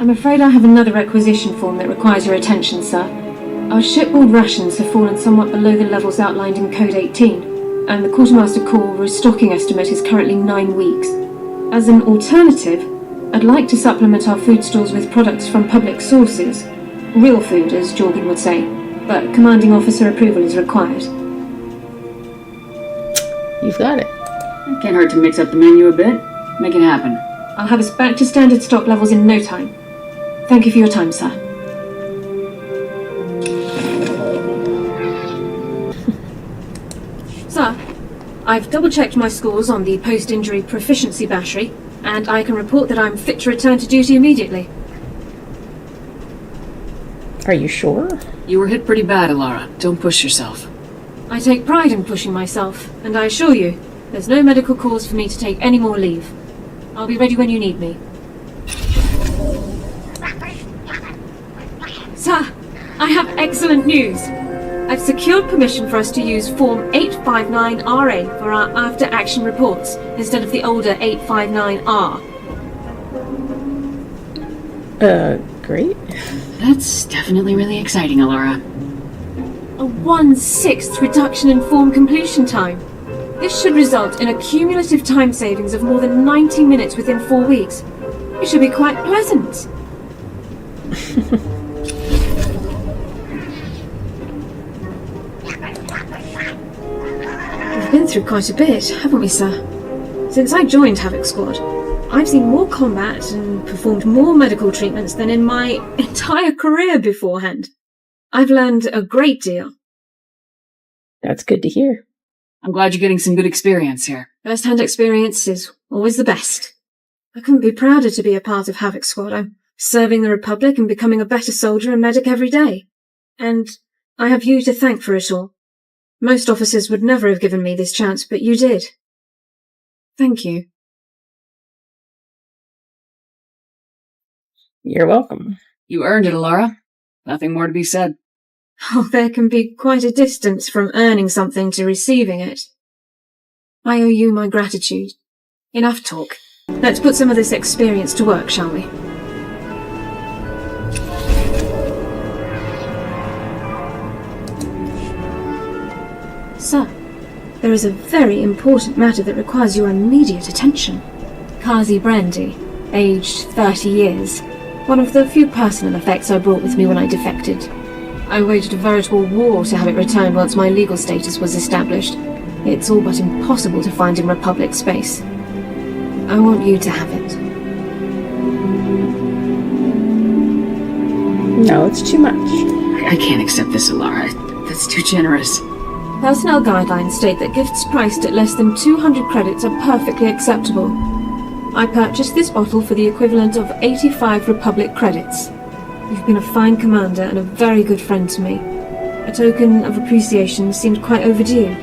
I'm afraid I have another requisition form that requires your attention, sir. Our shipboard rations have fallen somewhat below the levels outlined in Code 18, and the Quartermaster Corps restocking estimate is currently 9 weeks. As an alternative, I'd like to supplement our food stores with products from public sources. Real food, as Jorgen would say, but commanding officer approval is required. You've got it. Can't hurt to mix up the menu a bit. Make it happen. I'll have us back to standard stock levels in no time. Thank you for your time, sir. Sir, I've double-checked my scores on the post-injury proficiency battery, and I can report that I'm fit to return to duty immediately. Are you sure? You were hit pretty bad, Ilara. Don't push yourself. I take pride in pushing myself, and I assure you, there's no medical cause for me to take any more leave. I'll be ready when you need me. I have excellent news. I've secured permission for us to use Form 859RA for our after-action reports, instead of the older 859R. Great. That's definitely really exciting, Alara. A 1/6 reduction in form completion time. This should result in a cumulative time savings of more than 90 minutes within 4 weeks. It should be quite pleasant. We've been through quite a bit, haven't we, sir? Since I joined Havoc Squad, I've seen more combat and performed more medical treatments than in my entire career beforehand. I've learned a great deal. That's good to hear. I'm glad you're getting some good experience here. First-hand experience is always the best. I couldn't be prouder to be a part of Havoc Squad. I'm serving the Republic and becoming a better soldier and medic every day. And I have you to thank for it all. Most officers would never have given me this chance, but you did. Thank you. You're welcome. You earned it, Alara. Nothing more to be said. Oh, there can be quite a distance from earning something to receiving it. I owe you my gratitude. Enough talk. Let's put some of this experience to work, shall we? Sir, there is a very important matter that requires your immediate attention. Kazi Brandy, aged 30 years. One of the few personal effects I brought with me when I defected. I waged a veritable war to have it returned once my legal status was established. It's all but impossible to find in Republic space. I want you to have it. No, it's too much. I can't accept this, Alara. That's too generous. Personnel guidelines state that gifts priced at less than 200 credits are perfectly acceptable. I purchased this bottle for the equivalent of 85 Republic credits. You've been a fine commander and a very good friend to me. A token of appreciation seemed quite overdue.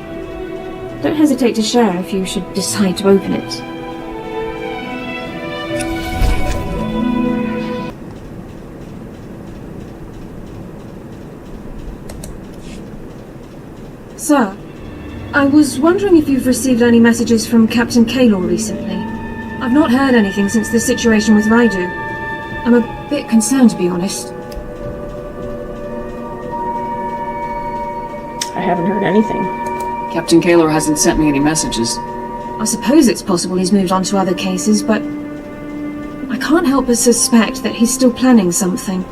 Don't hesitate to share if you should decide to open it. Sir, I was wondering if you've received any messages from Captain Kaylor recently. I've not heard anything since the situation with Raidu. I'm a bit concerned, to be honest. I haven't heard anything. Captain Kaylor hasn't sent me any messages. I suppose it's possible he's moved on to other cases, but I can't help but suspect that he's still planning something.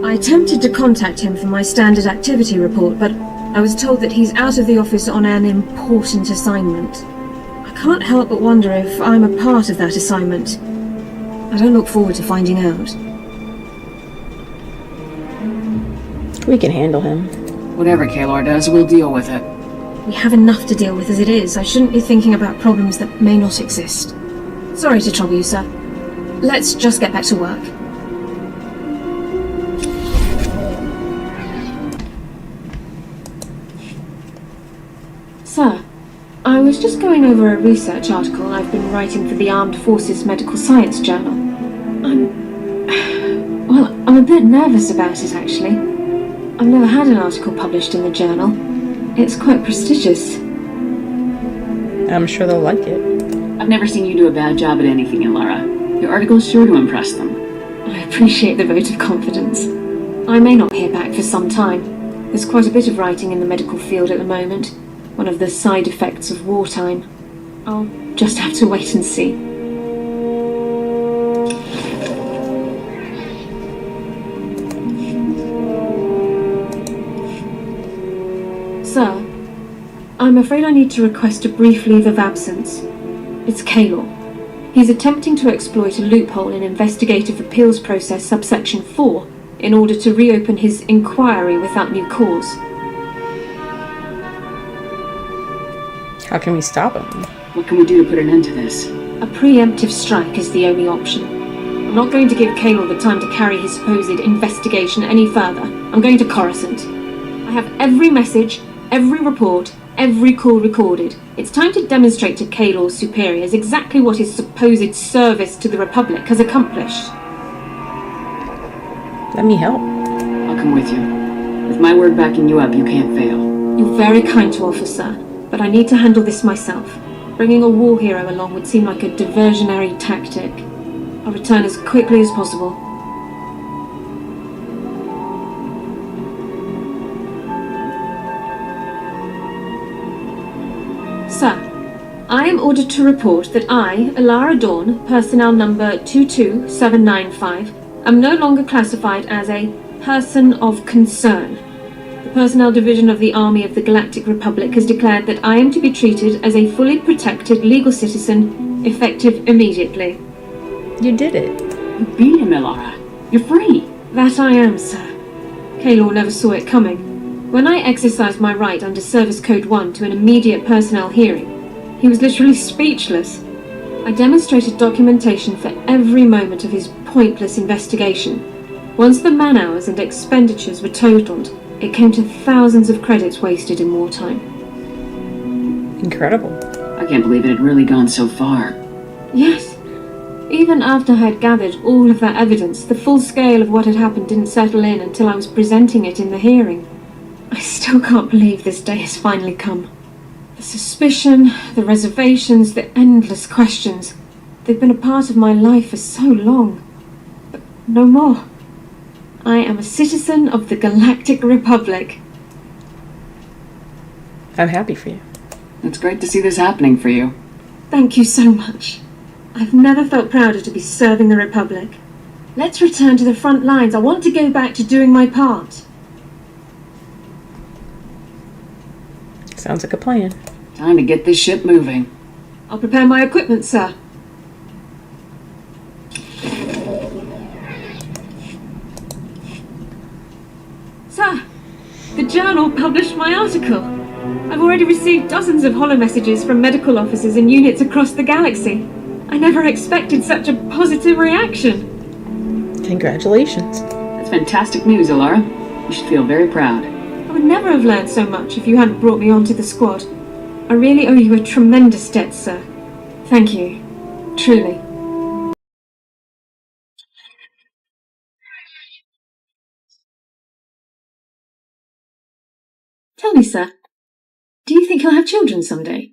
I attempted to contact him for my standard activity report, but I was told that he's out of the office on an important assignment. I can't help but wonder if I'm a part of that assignment. I don't look forward to finding out. We can handle him. Whatever Kaylor does, we'll deal with it. We have enough to deal with as it is. I shouldn't be thinking about problems that may not exist. Sorry to trouble you, sir. Let's just get back to work. Sir, I was just going over a research article I've been writing for the Armed Forces Medical Science Journal. I'm a bit nervous about it, actually. I've never had an article published in the journal. It's quite prestigious. I'm sure they'll like it. I've never seen you do a bad job at anything, Alara. Your article's sure to impress them. I appreciate the vote of confidence. I may not hear back for some time. There's quite a bit of writing in the medical field at the moment. One of the side effects of wartime. I'll just have to wait and see. Sir, I'm afraid I need to request a brief leave of absence. It's Kaylor. He's attempting to exploit a loophole in Investigative Appeals Process subsection 4 in order to reopen his inquiry without new cause. How can we stop him? What can we do to put an end to this? A preemptive strike is the only option. I'm not going to give Kaylor the time to carry his supposed investigation any further. I'm going to Coruscant. I have every message, every report, every call recorded. It's time to demonstrate to Kaylor's superiors exactly what his supposed service to the Republic has accomplished. Let me help. I'll come with you. With my word backing you up, you can't fail. You're very kind to offer, sir, but I need to handle this myself. Bringing a war hero along would seem like a diversionary tactic. I'll return as quickly as possible. Sir, I am ordered to report that I, Alara Dawn, personnel number 22795, am no longer classified as a person of concern. The Personnel Division of the Army of the Galactic Republic has declared that I am to be treated as a fully protected legal citizen, effective immediately. You did it. You beat him, Alara. You're free. That I am, sir. Kaylor never saw it coming. When I exercised my right under Service Code 1 to an immediate personnel hearing, he was literally speechless. I demonstrated documentation for every moment of his pointless investigation. Once the man-hours and expenditures were totaled, it came to thousands of credits wasted in wartime. Incredible. I can't believe it had really gone so far. Yes. Even after I had gathered all of that evidence, the full scale of what had happened didn't settle in until I was presenting it in the hearing. I still can't believe this day has finally come. The suspicion, the reservations, the endless questions. They've been a part of my life for so long. But no more. I am a citizen of the Galactic Republic. I'm happy for you. It's great to see this happening for you. Thank you so much. I've never felt prouder to be serving the Republic. Let's return to the front lines. I want to go back to doing my part. Sounds like a plan. Time to get this ship moving. I'll prepare my equipment, sir. Sir, the Journal published my article. I've already received dozens of holo messages from medical officers in units across the galaxy. I never expected such a positive reaction. Congratulations. That's fantastic news, Alara. You should feel very proud. I would never have learned so much if you hadn't brought me onto the squad. I really owe you a tremendous debt, sir. Thank you. Truly. Tell me, sir, do you think you'll have children someday?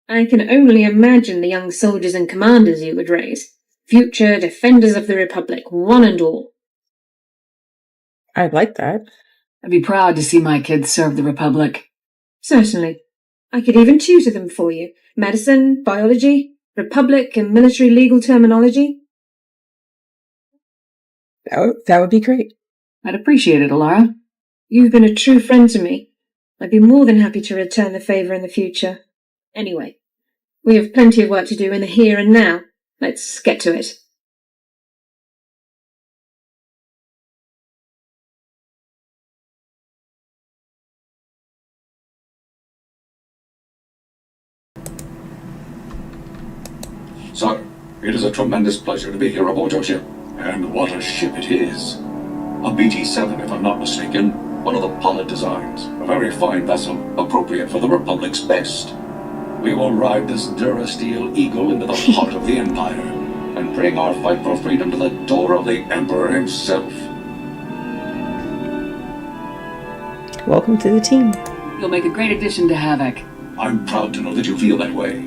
I can only imagine the young soldiers and commanders you would raise. Future defenders of the Republic, one and all. I'd like that. I'd be proud to see my kids serve the Republic. Certainly. I could even tutor them for you. Medicine, biology, Republic and military legal terminology. That would be great. I'd appreciate it, Alara. You've been a true friend to me. I'd be more than happy to return the favour in the future. Anyway, we have plenty of work to do in the here and now. Let's get to it. Sir, it is a tremendous pleasure to be here aboard your ship. And what a ship it is. A BT-7, if I'm not mistaken. One of the Pollard designs. A very fine vessel, appropriate for the Republic's best. We will ride this Durasteel Eagle into the heart of the Empire, and bring our fight for freedom to the door of the Emperor himself. Welcome to the team. You'll make a great addition to Havoc. I'm proud to know that you feel that way.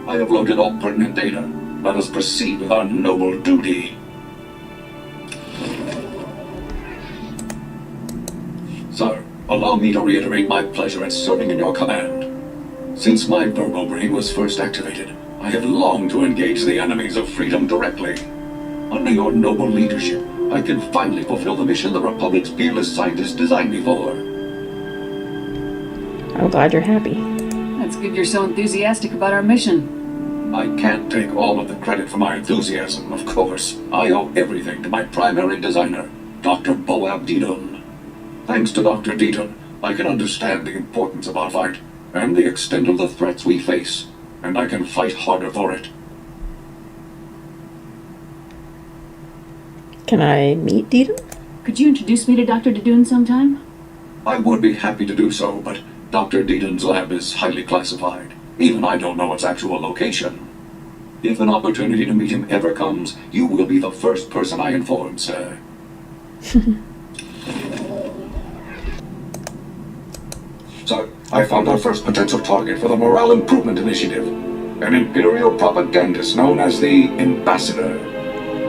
I have loaded all pertinent data. Let us proceed with our noble duty. Sir, allow me to reiterate my pleasure at serving in your command. Since my verbal brain was first activated, I have longed to engage the enemies of freedom directly. Under your noble leadership, I can finally fulfill the mission the Republic's fearless scientists designed me for. I'm glad you're happy. That's good you're so enthusiastic about our mission. I can't take all of the credit for my enthusiasm, of course. I owe everything to my primary designer, Dr. Boab Deedon. Thanks to Dr. Deedon, I can understand the importance of our fight, and the extent of the threats we face, and I can fight harder for it. Can I meet Deedon? Could you introduce me to Dr. Deedon sometime? I would be happy to do so, but Dr. Deedon's lab is highly classified. Even I don't know its actual location. If an opportunity to meet him ever comes, you will be the first person I inform, sir. So, I found our first potential target for the Morale Improvement Initiative. An Imperial propagandist known as the Ambassador.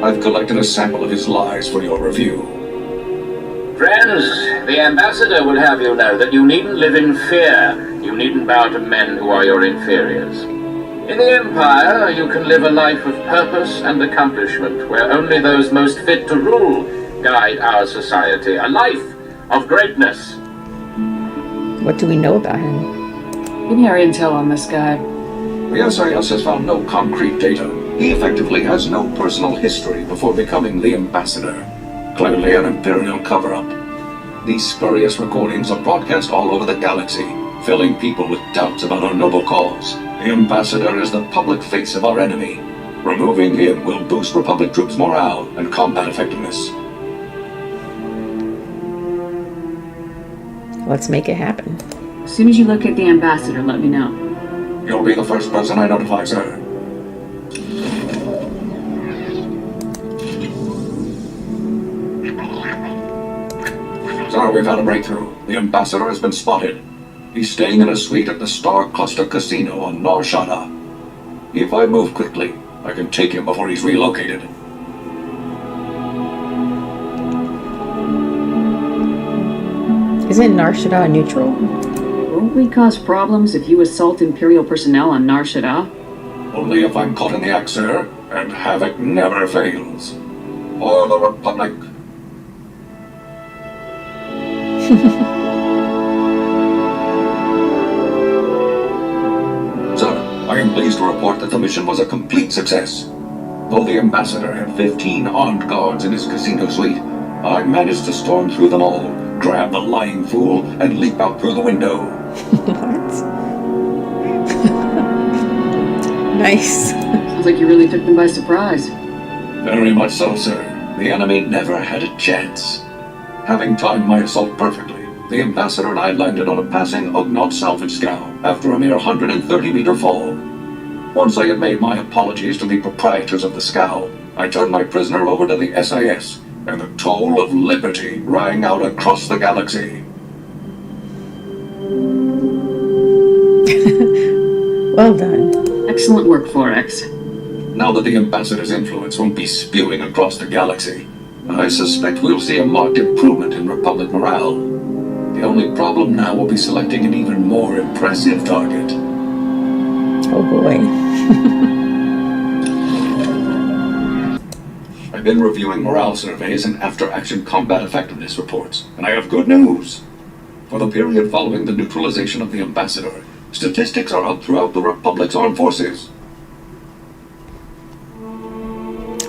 I've collected a sample of his lies for your review. Friends, the Ambassador would have you know that you needn't live in fear. You needn't bow to men who are your inferiors. In the Empire, you can live a life of purpose and accomplishment, where only those most fit to rule guide our society. A life of greatness. What do we know about him? Give me our intel on this guy. The SIS has found no concrete data. He effectively has no personal history before becoming the Ambassador. Clearly an Imperial cover-up. These spurious recordings are broadcast all over the galaxy, filling people with doubts about our noble cause. The Ambassador is the public face of our enemy. Removing him will boost Republic troops' morale and combat effectiveness. Let's make it happen. As soon as you locate the Ambassador, let me know. You'll be the first person I notify, sir. Sir, we've had a breakthrough. The Ambassador has been spotted. He's staying in a suite at the Star Cluster Casino on Nar Shaddaa. If I move quickly, I can take him before he's relocated. Isn't Nar Shaddaa neutral? Won't we cause problems if you assault Imperial personnel on Nar Shaddaa? Only if I'm caught in the act, sir, and havoc never fails. For the Republic. Sir, I am pleased to report that the mission was a complete success. Though the Ambassador had 15 armed guards in his casino suite, I managed to storm through them all, grab the lying fool, and leap out through the window. What? Nice. Sounds like you really took them by surprise. Very much so, sir. The enemy never had a chance. Having timed my assault perfectly, the Ambassador and I landed on a passing Ugnaught salvage scow after a mere 130-meter fall. Once I had made my apologies to the proprietors of the scow, I turned my prisoner over to the SIS, and the toll of liberty rang out across the galaxy. Well done. Excellent work, Forex. Now that the Ambassador's influence won't be spewing across the galaxy, I suspect we'll see a marked improvement in Republic morale. The only problem now will be selecting an even more impressive target. Oh boy. I've been reviewing morale surveys and after-action combat effectiveness reports, and I have good news. For the period following the neutralization of the Ambassador, statistics are up throughout the Republic's armed forces.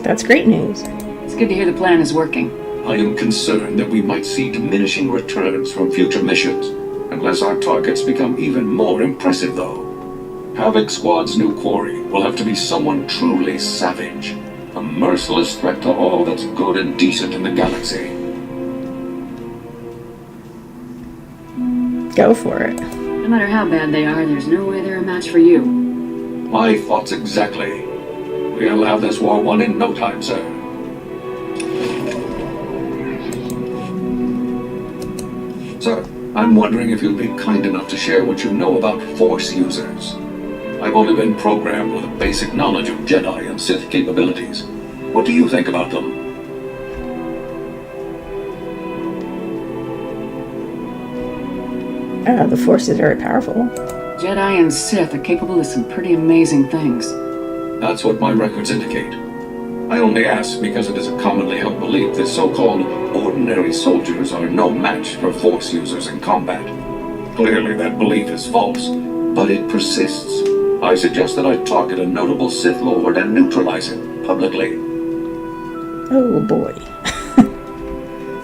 That's great news. It's good to hear the plan is working. I am concerned that we might see diminishing returns from future missions, unless our targets become even more impressive, though. Havoc Squad's new quarry will have to be someone truly savage, a merciless threat to all that's good and decent in the galaxy. Go for it. No matter how bad they are, there's no way they're a match for you. My thoughts exactly. We'll have this war won in no time, sir. Sir, I'm wondering if you'd be kind enough to share what you know about Force users. I've only been programmed with a basic knowledge of Jedi and Sith capabilities. What do you think about them? The Force is very powerful. Jedi and Sith are capable of some pretty amazing things. That's what my records indicate. I only ask because it is a commonly held belief that so-called ordinary soldiers are no match for Force users in combat. Clearly that belief is false, but it persists. I suggest that I target a notable Sith Lord and neutralize him publicly. Oh boy.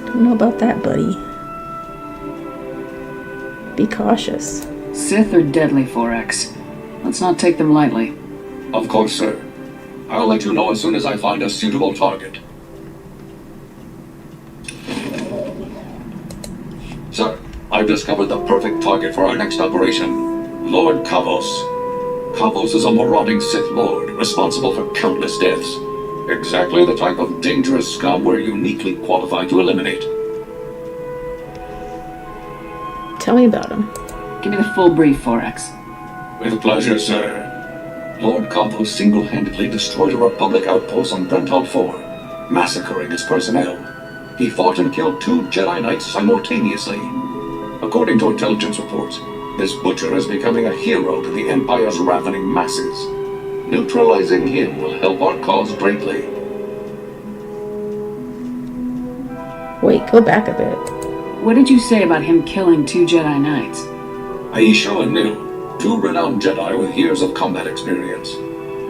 Don't know about that, buddy. Be cautious. Sith are deadly, Forex. Let's not take them lightly. Of course, sir. I'll let you know as soon as I find a suitable target. Sir, I've discovered the perfect target for our next operation. Lord Kavos. Kavos is a marauding Sith Lord, responsible for countless deaths. Exactly the type of dangerous scum we're uniquely qualified to eliminate. Tell me about him. Give me the full brief, Forex. With pleasure, sir. Lord Coppo single-handedly destroyed a Republic outpost on Brentall 4, massacring its personnel. He fought and killed 2 Jedi Knights simultaneously. According to intelligence reports, this butcher is becoming a hero to the Empire's ravening masses. Neutralizing him will help our cause greatly. Wait, go back a bit. What did you say about him killing 2 Jedi Knights? Aisha and Nil, 2 renowned Jedi with years of combat experience.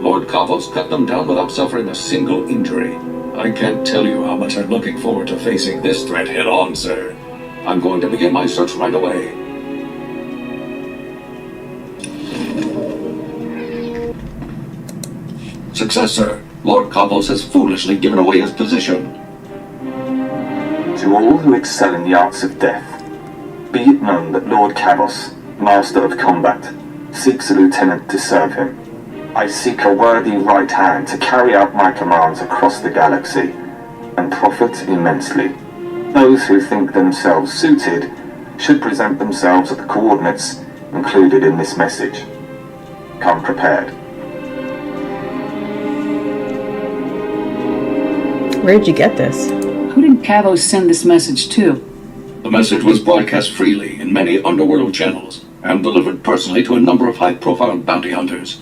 Lord Kavos cut them down without suffering a single injury. I can't tell you how much I'm looking forward to facing this threat head-on, sir. I'm going to begin my search right away. Success, sir. Lord Kavos has foolishly given away his position. To all who excel in the arts of death, be it known that Lord Kavos, Master of Combat, seeks a lieutenant to serve him. I seek a worthy right hand to carry out my commands across the galaxy, and profit immensely. Those who think themselves suited should present themselves at the coordinates included in this message. Come prepared. Where'd you get this? Who did Cavos send this message to? The message was broadcast freely in many underworld channels, and delivered personally to a number of high-profile bounty hunters.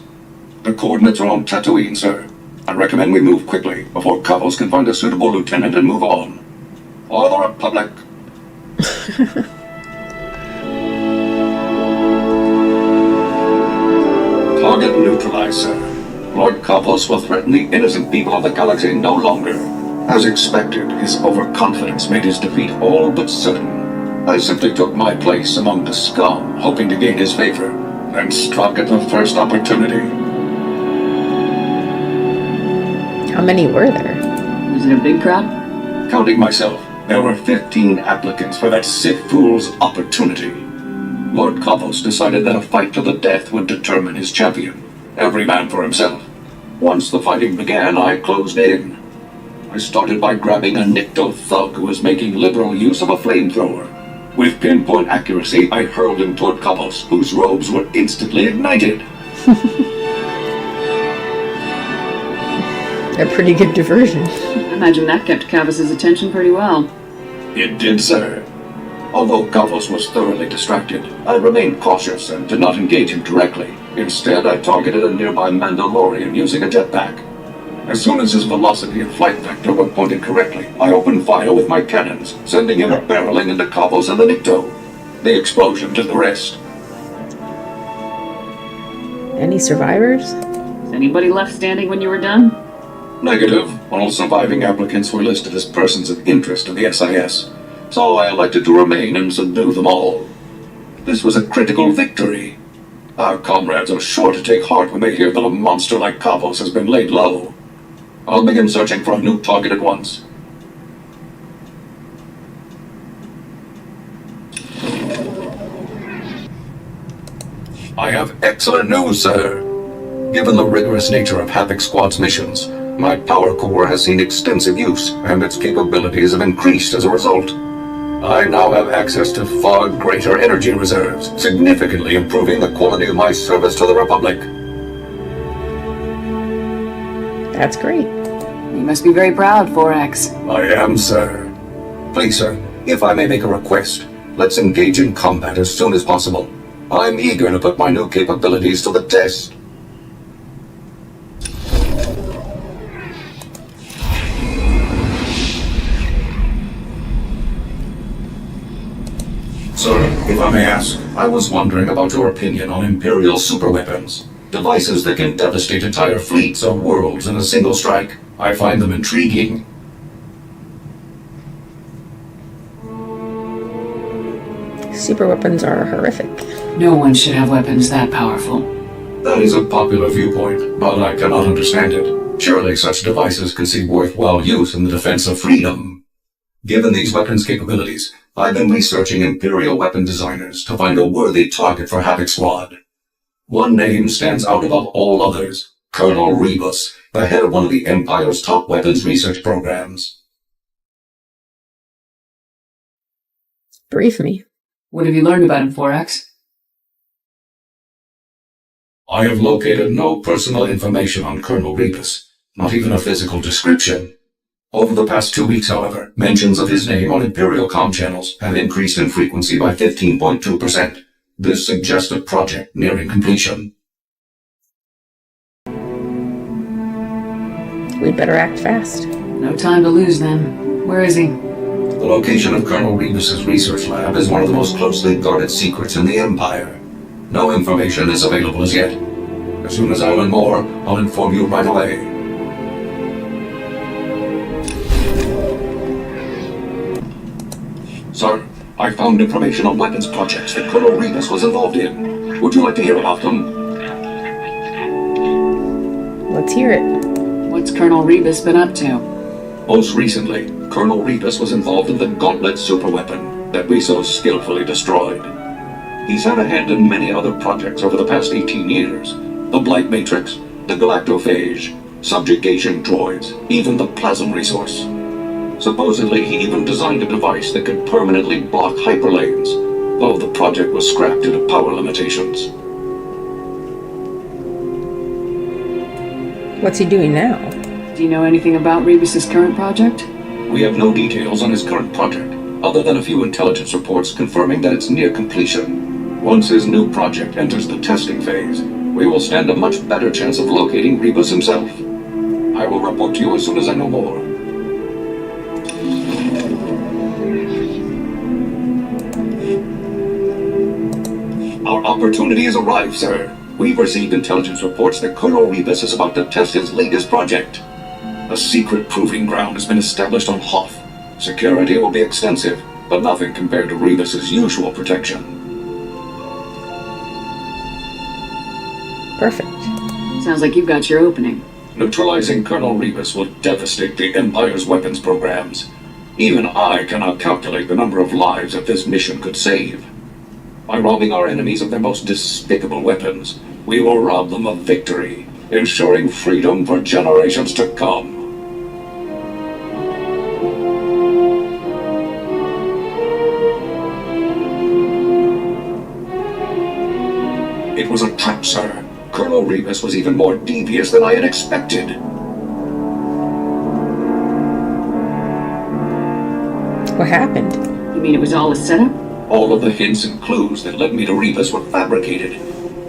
The coordinates are on Tatooine, sir. I recommend we move quickly before Kavos can find a suitable lieutenant and move on. For the Republic! Target neutralized, sir. Lord Kavos will threaten the innocent people of the galaxy no longer. As expected, his overconfidence made his defeat all but certain. I simply took my place among the scum, hoping to gain his favor, and struck at the first opportunity. How many were there? Was it a big crowd? Counting myself, there were 15 applicants for that sick fool's opportunity. Lord Kavos decided that a fight to the death would determine his champion. Every man for himself. Once the fighting began, I closed in. I started by grabbing a Nikto thug who was making liberal use of a flamethrower. With pinpoint accuracy, I hurled him toward Kavos, whose robes were instantly ignited. A pretty good diversion. I imagine that kept Kavos' attention pretty well. It did, sir. Although Kavos was thoroughly distracted, I remained cautious and did not engage him directly. Instead, I targeted a nearby Mandalorian using a jetpack. As soon as his velocity and flight vector were pointed correctly, I opened fire with my cannons, sending him barreling into Kavos and the Nikto. The explosion did the rest. Any survivors? Is anybody left standing when you were done? Negative. All surviving applicants were listed as persons of interest to the SIS, so I elected to remain and subdue them all. This was a critical victory. Our comrades are sure to take heart when they hear that a monster like Kavos has been laid low. I'll begin searching for a new target at once. I have excellent news, sir. Given the rigorous nature of Havoc Squad's missions, my power core has seen extensive use, and its capabilities have increased as a result. I now have access to far greater energy reserves, significantly improving the quality of my service to the Republic. That's great. You must be very proud, 4X. I am, sir. Please, sir, if I may make a request, let's engage in combat as soon as possible. I'm eager to put my new capabilities to the test. Sir, if I may ask, I was wondering about your opinion on Imperial superweapons. Devices that can devastate entire fleets or worlds in a single strike. I find them intriguing. Superweapons are horrific. No one should have weapons that powerful. That is a popular viewpoint, but I cannot understand it. Surely such devices can see worthwhile use in the defense of freedom. Given these weapons' capabilities, I've been researching Imperial weapon designers to find a worthy target for Havoc Squad. One name stands out above all others: Colonel Rebus, the head of one of the Empire's top weapons research programs. Brief me. What have you learned about him, 4X? I have located no personal information on Colonel Rebus, not even a physical description. Over the past 2 weeks, however, mentions of his name on Imperial comm channels have increased in frequency by 15.2%. This suggests a project nearing completion. We'd better act fast. No time to lose then. Where is he? The location of Colonel Rebus's research lab is one of the most closely guarded secrets in the Empire. No information is available as yet. As soon as I learn more, I'll inform you right away. Sir, I found information on weapons projects that Colonel Rebus was involved in. Would you like to hear about them? Let's hear it. What's Colonel Rebus been up to? Most recently, Colonel Rebus was involved in the Gauntlet superweapon that we so skillfully destroyed. He's had a hand in many other projects over the past 18 years. The Blight Matrix, the Galactophage, subjugation droids, even the Plasm resource. Supposedly, he even designed a device that could permanently block hyperlanes, though the project was scrapped due to power limitations. What's he doing now? Do you know anything about Rebus's current project? We have no details on his current project, other than a few intelligence reports confirming that it's near completion. Once his new project enters the testing phase, we will stand a much better chance of locating Rebus himself. I will report to you as soon as I know more. Our opportunity has arrived, sir. We've received intelligence reports that Colonel Rebus is about to test his latest project. A secret proving ground has been established on Hoth. Security will be extensive, but nothing compared to Rebus's usual protection. Perfect. Sounds like you've got your opening. Neutralizing Colonel Rebus will devastate the Empire's weapons programs. Even I cannot calculate the number of lives that this mission could save. By robbing our enemies of their most despicable weapons, we will rob them of victory, ensuring freedom for generations to come. It was a trap, sir. Colonel Rebus was even more devious than I had expected. What happened? You mean it was all a setup? All of the hints and clues that led me to Rebus were fabricated.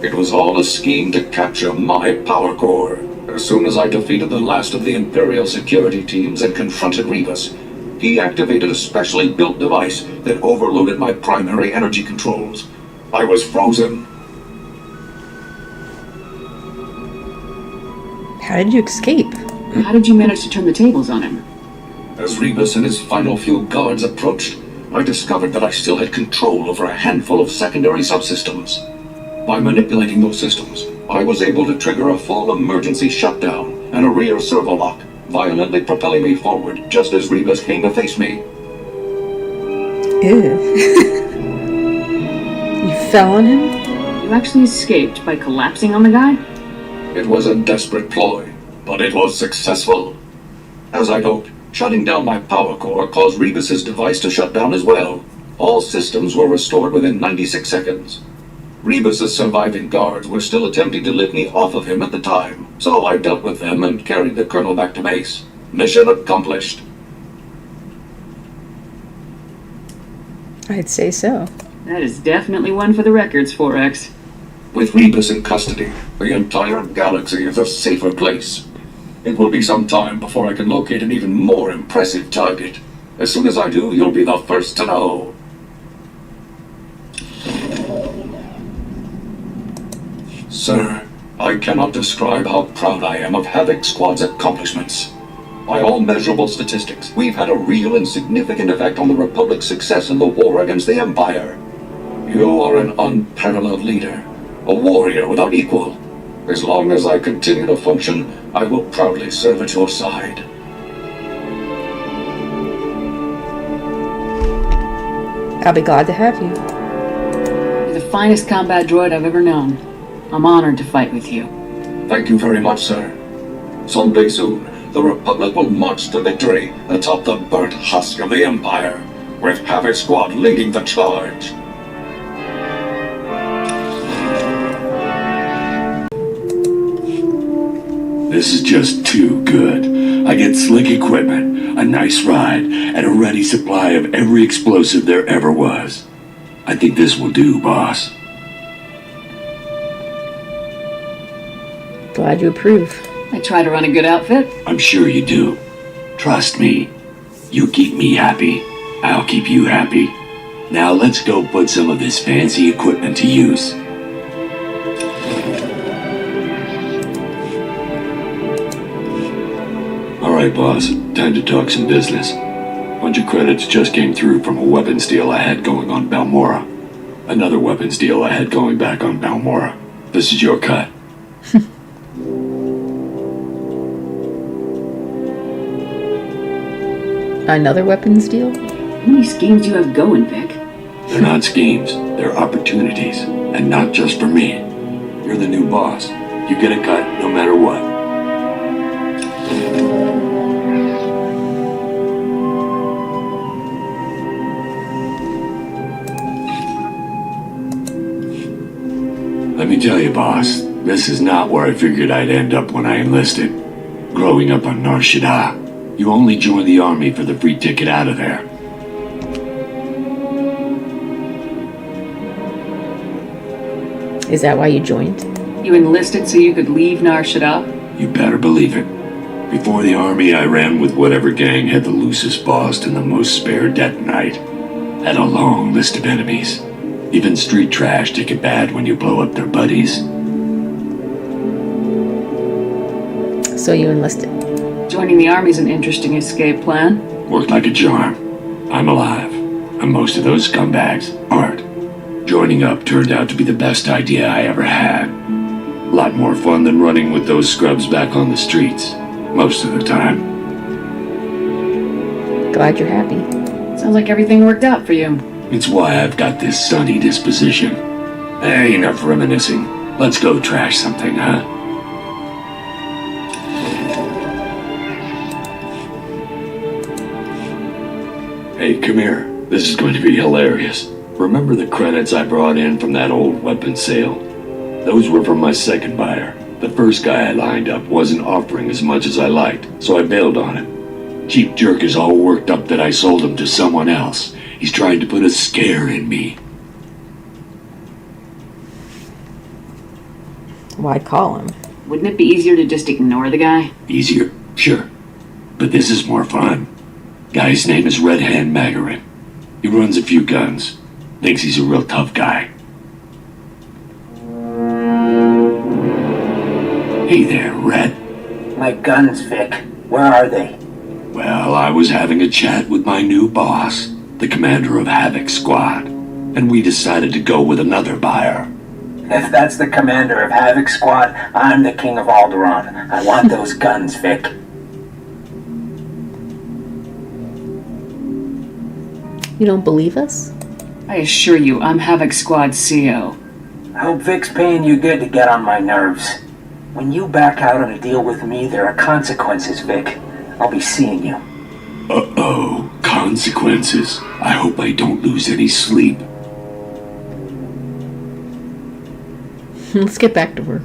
It was all a scheme to capture my power core. As soon as I defeated the last of the Imperial security teams and confronted Rebus, he activated a specially built device that overloaded my primary energy controls. I was frozen. How did you escape? How did you manage to turn the tables on him? As Rebus and his final few guards approached, I discovered that I still had control over a handful of secondary subsystems. By manipulating those systems, I was able to trigger a full emergency shutdown and a rear servo lock, violently propelling me forward just as Rebus came to face me. Ew. You fell on him? You actually escaped by collapsing on the guy? It was a desperate ploy, but it was successful. As I'd hoped, shutting down my power core caused Rebus's device to shut down as well. All systems were restored within 96 seconds. Rebus's surviving guards were still attempting to lift me off of him at the time, so I dealt with them and carried the colonel back to base. Mission accomplished. I'd say so. That is definitely one for the records, 4X. With Rebus in custody, the entire galaxy is a safer place. It will be some time before I can locate an even more impressive target. As soon as I do, you'll be the first to know. Sir, I cannot describe how proud I am of Havoc Squad's accomplishments. By all measurable statistics, we've had a real and significant effect on the Republic's success in the war against the Empire. You are an unparalleled leader, a warrior without equal. As long as I continue to function, I will proudly serve at your side. I'll be glad to have you. You're the finest combat droid I've ever known. I'm honored to fight with you. Thank you very much, sir. Someday soon, the Republic will march to victory atop the burnt husk of the Empire, with Havoc Squad leading the charge. This is just too good. I get slick equipment, a nice ride, and a ready supply of every explosive there ever was. I think this will do, boss. Glad you approve. I try to run a good outfit. I'm sure you do. Trust me. You keep me happy, I'll keep you happy. Now let's go put some of this fancy equipment to use. Alright, boss. Time to talk some business. Bunch of credits just came through from a weapons deal I had going on Balmora. Another weapons deal I had going back on Balmora. This is your cut. Another weapons deal? How many schemes do you have going, Vic? They're not schemes, they're opportunities. And not just for me. You're the new boss. You get a cut no matter what. Let me tell you, boss, this is not where I figured I'd end up when I enlisted. Growing up on Nar Shaddaa, you only join the army for the free ticket out of there. Is that why you joined? You enlisted so you could leave Nar Shaddaa? You better believe it. Before the army, I ran with whatever gang had the loosest boss and the most spare detonite. Had a long list of enemies. Even street trash take it bad when you blow up their buddies. So you enlisted. Joining the army's an interesting escape plan. Worked like a charm. I'm alive. And most of those scumbags aren't. Joining up turned out to be the best idea I ever had. A lot more fun than running with those scrubs back on the streets. Most of the time. Glad you're happy. Sounds like everything worked out for you. It's why I've got this sunny disposition. Hey, enough reminiscing. Let's go trash something, huh? Hey, come here. This is going to be hilarious. Remember the credits I brought in from that old weapons sale? Those were from my second buyer. The first guy I lined up wasn't offering as much as I liked, so I bailed on him. Cheap jerk is all worked up that I sold him to someone else. He's trying to put a scare in me. Why call him? Wouldn't it be easier to just ignore the guy? Easier? Sure. But this is more fun. Guy's name is Red Hand Magarin. He runs a few guns. Thinks he's a real tough guy. Hey there, Red. My guns, Vic. Where are they? Well, I was having a chat with my new boss, the commander of Havoc Squad, and we decided to go with another buyer. If that's the commander of Havoc Squad, I'm the king of Alderaan. I want those guns, Vic. You don't believe us? I assure you, I'm Havoc Squad's CO. I hope Vic's paying you good to get on my nerves. When you back out on a deal with me, there are consequences, Vic. I'll be seeing you. Uh-oh, consequences. I hope I don't lose any sleep. Let's get back to work.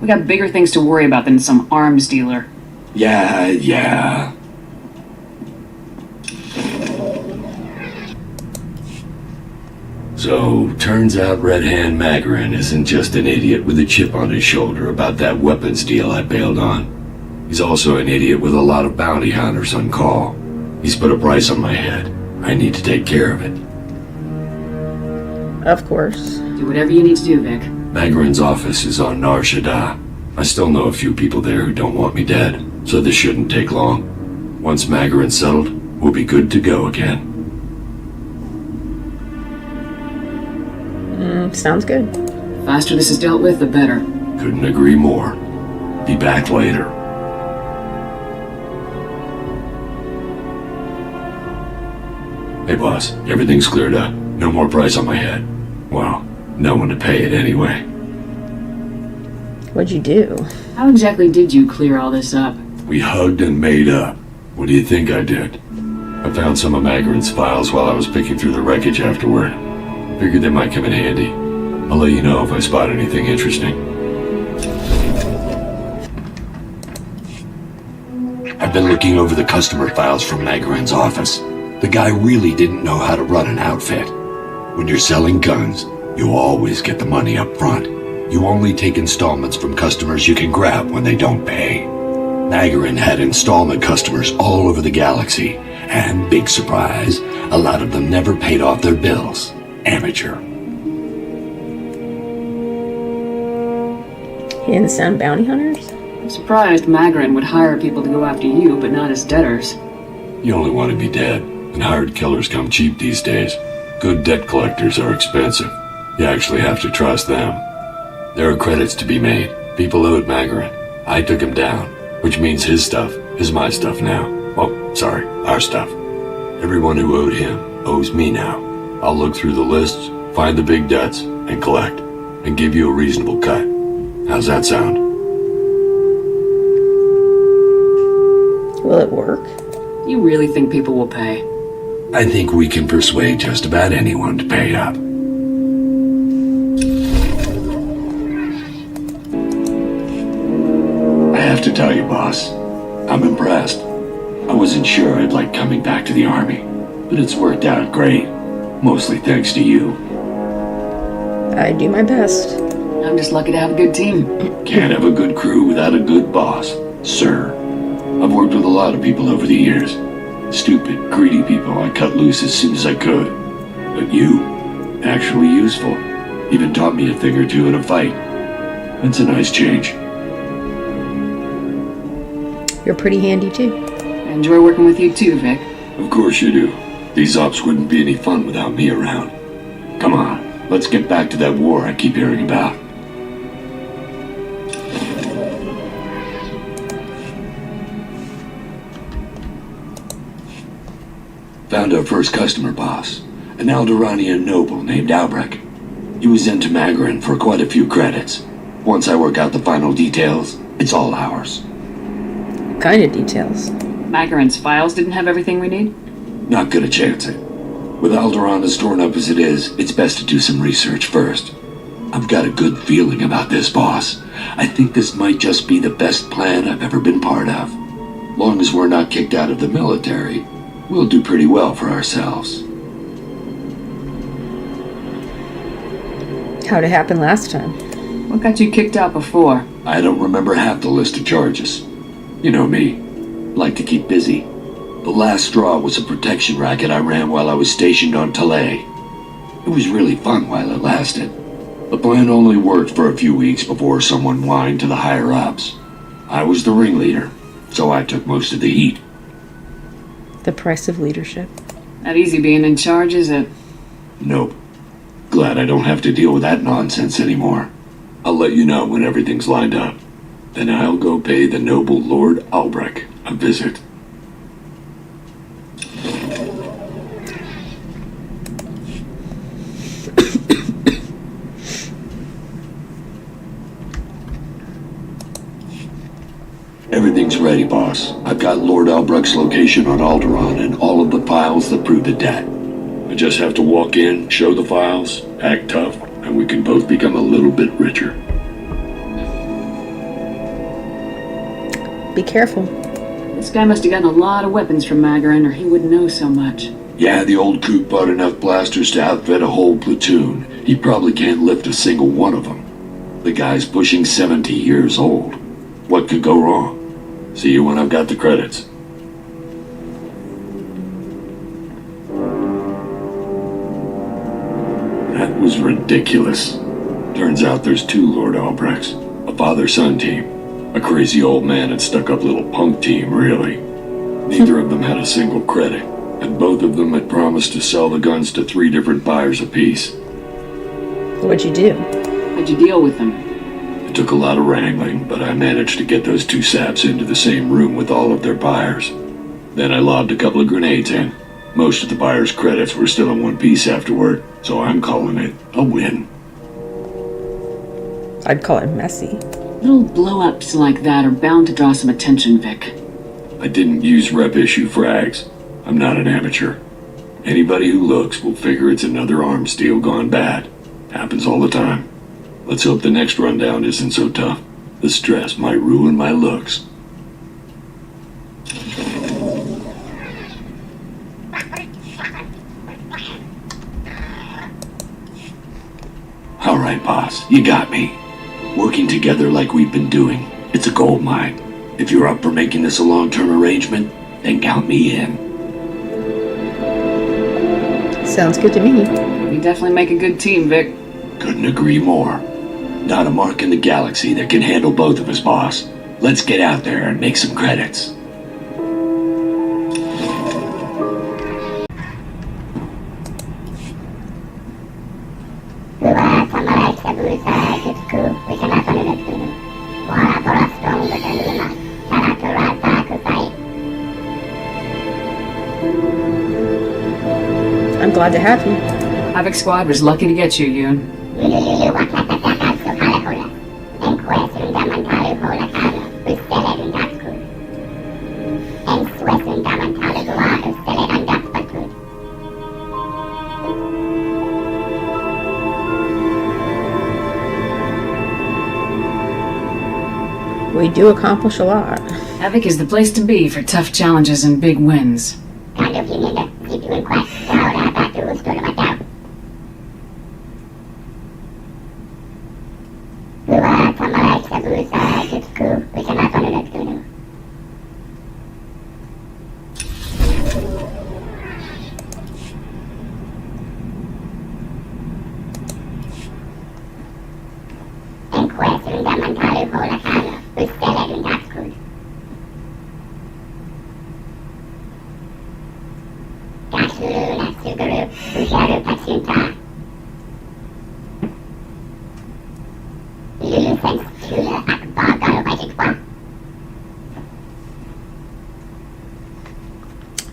We got bigger things to worry about than some arms dealer. Yeah. So, turns out Red Hand Magarin isn't just an idiot with a chip on his shoulder about that weapons deal I bailed on. He's also an idiot with a lot of bounty hunters on call. He's put a price on my head. I need to take care of it. Of course. Do whatever you need to do, Vic. Magarin's office is on Nar Shaddaa. I still know a few people there who don't want me dead, so this shouldn't take long. Once Magarin's settled, we'll be good to go again. Sounds good. Faster this is dealt with, the better. Couldn't agree more. Be back later. Hey boss, everything's cleared up. No more price on my head. Well, no one to pay it anyway. What'd you do? How exactly did you clear all this up? We hugged and made up. What do you think I did? I found some of Magarin's files while I was picking through the wreckage afterward. Figured they might come in handy. I'll let you know if I spot anything interesting. looking over the customer files from Magarin's office. The guy really didn't know how to run an outfit. When you're selling guns, you always get the money up front. You only take installments from customers you can grab when they don't pay. Magarin had installment customers all over the galaxy, and big surprise, a lot of them never paid off their bills. Amateur. He didn't sound bounty hunters? I'm surprised Magarin would hire people to go after you, but not his debtors. You only want to be dead, and hired killers come cheap these days. Good debt collectors are expensive. You actually have to trust them. There are credits to be made. People owed Magarin. I took him down, which means his stuff is my stuff now. Oh, sorry, our stuff. Everyone who owed him owes me now. I'll look through the lists, find the big debts, and collect, and give you a reasonable cut. How's that sound? Will it work? You really think people will pay? I think we can persuade just about anyone to pay up. I have to tell you, boss, I'm impressed. I wasn't sure I'd like coming back to the Army, but it's worked out great. Mostly thanks to you. I do my best. I'm just lucky to have a good team. Can't have a good crew without a good boss, sir. I've worked with a lot of people over the years. Stupid, greedy people I cut loose as soon as I could. But you, actually useful. Even taught me a thing or two in a fight. That's a nice change. You're pretty handy too. I enjoy working with you too, Vic. Of course you do. These ops wouldn't be any fun without me around. Come on, let's get back to that war I keep hearing about. Found our first customer, boss. An Alderaanian noble named Albrecht. He was into Magarin for quite a few credits. Once I work out the final details, it's all ours. What kind of details? Magarin's files didn't have everything we need? Not gonna chance it. With Alderaan as torn up as it is, it's best to do some research first. I've got a good feeling about this, boss. I think this might just be the best plan I've ever been part of. Long as we're not kicked out of the military, we'll do pretty well for ourselves. How'd it happen last time? What got you kicked out before? I don't remember half the list of charges. You know me. Like to keep busy. The last straw was a protection racket I ran while I was stationed on Talay. It was really fun while it lasted. The plan only worked for a few weeks before someone whined to the higher-ups. I was the ringleader, so I took most of the heat. The price of leadership. Not easy being in charge, is it? Nope. Glad I don't have to deal with that nonsense anymore. I'll let you know when everything's lined up. Then I'll go pay the noble Lord Albrecht a visit. Everything's ready, boss. I've got Lord Albrecht's location on Alderaan and all of the files that prove the debt. I just have to walk in, show the files, act tough, and we can both become a little bit richer. Be careful. This guy must have gotten a lot of weapons from Magarin, or he wouldn't know so much. Yeah, the old kook bought enough blasters to outfit a whole platoon. He probably can't lift a single one of them. The guy's pushing 70 years old. What could go wrong? See you when I've got the credits. That was ridiculous. Turns out there's two Lord Albrechts. A father-son team. A crazy old man and stuck-up little punk team, really. Neither of them had a single credit, and both of them had promised to sell the guns to 3 different buyers apiece. What'd you do? How'd you deal with them? It took a lot of wrangling, but I managed to get those 2 saps into the same room with all of their buyers. Then I lobbed a couple of grenades in. Most of the buyers' credits were still in one piece afterward, so I'm calling it a win. I'd call it messy. Little blow-ups like that are bound to draw some attention, Vic. I didn't use rep-issue frags. I'm not an amateur. Anybody who looks will figure it's another arms deal gone bad. Happens all the time. Let's hope the next rundown isn't so tough. The stress might ruin my looks. All right, boss, you got me. Working together like we've been doing, it's a gold mine. If you're up for making this a long-term arrangement, then count me in. Sounds good to me. We definitely make a good team, Vic. Couldn't agree more. Not a mark in the galaxy that can handle both of us, boss. Let's get out there and make some credits. I'm glad to have you. Havoc Squad was lucky to get you, Yoon. We do accomplish a lot. Havoc is the place to be for tough challenges and big wins.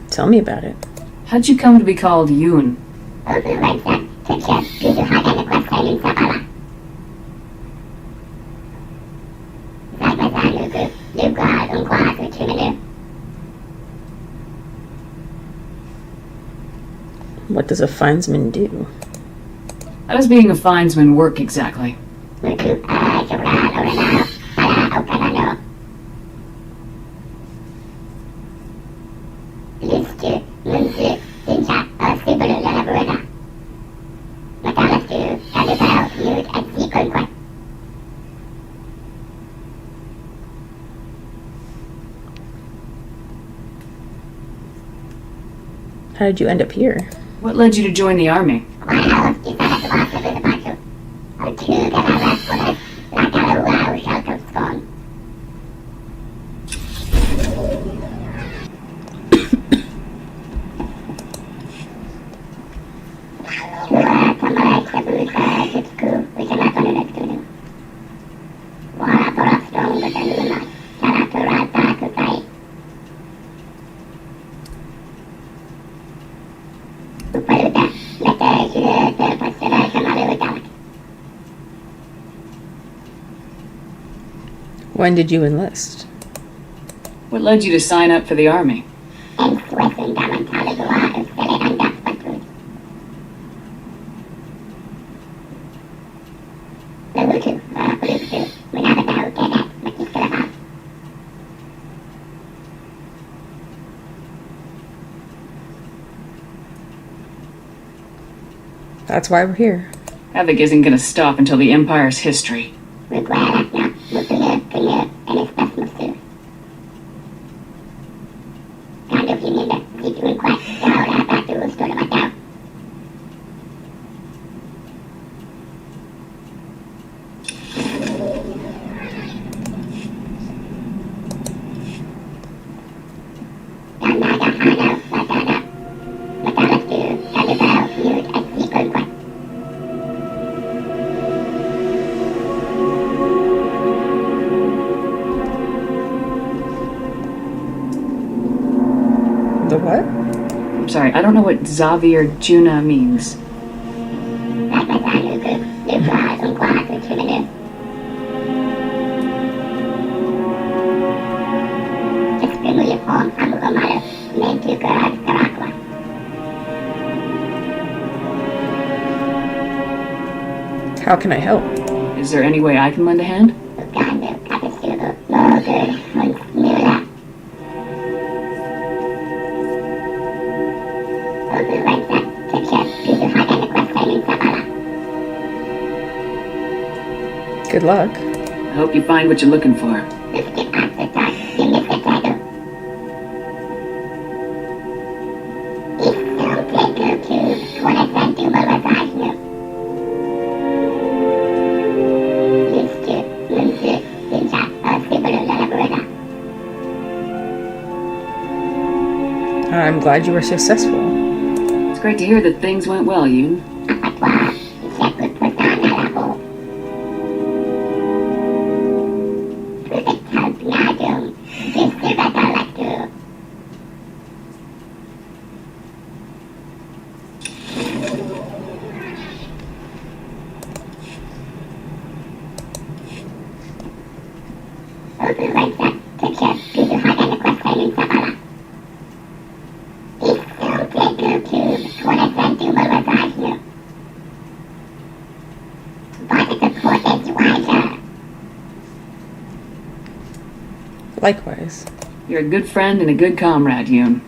Tell me about it. How'd you come to be called Yoon? What does a findsman do? How does being a findsman work exactly? How did you end up here? What led you to join the army? When did you enlist? What led you to sign up for the army? That's why we're here. Havoc isn't gonna stop until the Empire's history. The what? I'm sorry, I don't know what Xavier Juna means. How can I help? Is there any way I can lend a hand? Good luck. I hope you find what you're looking for. I'm glad you were successful. It's great to hear that things went well, Yoon. Likewise. You're a good friend and a good comrade, Yoon.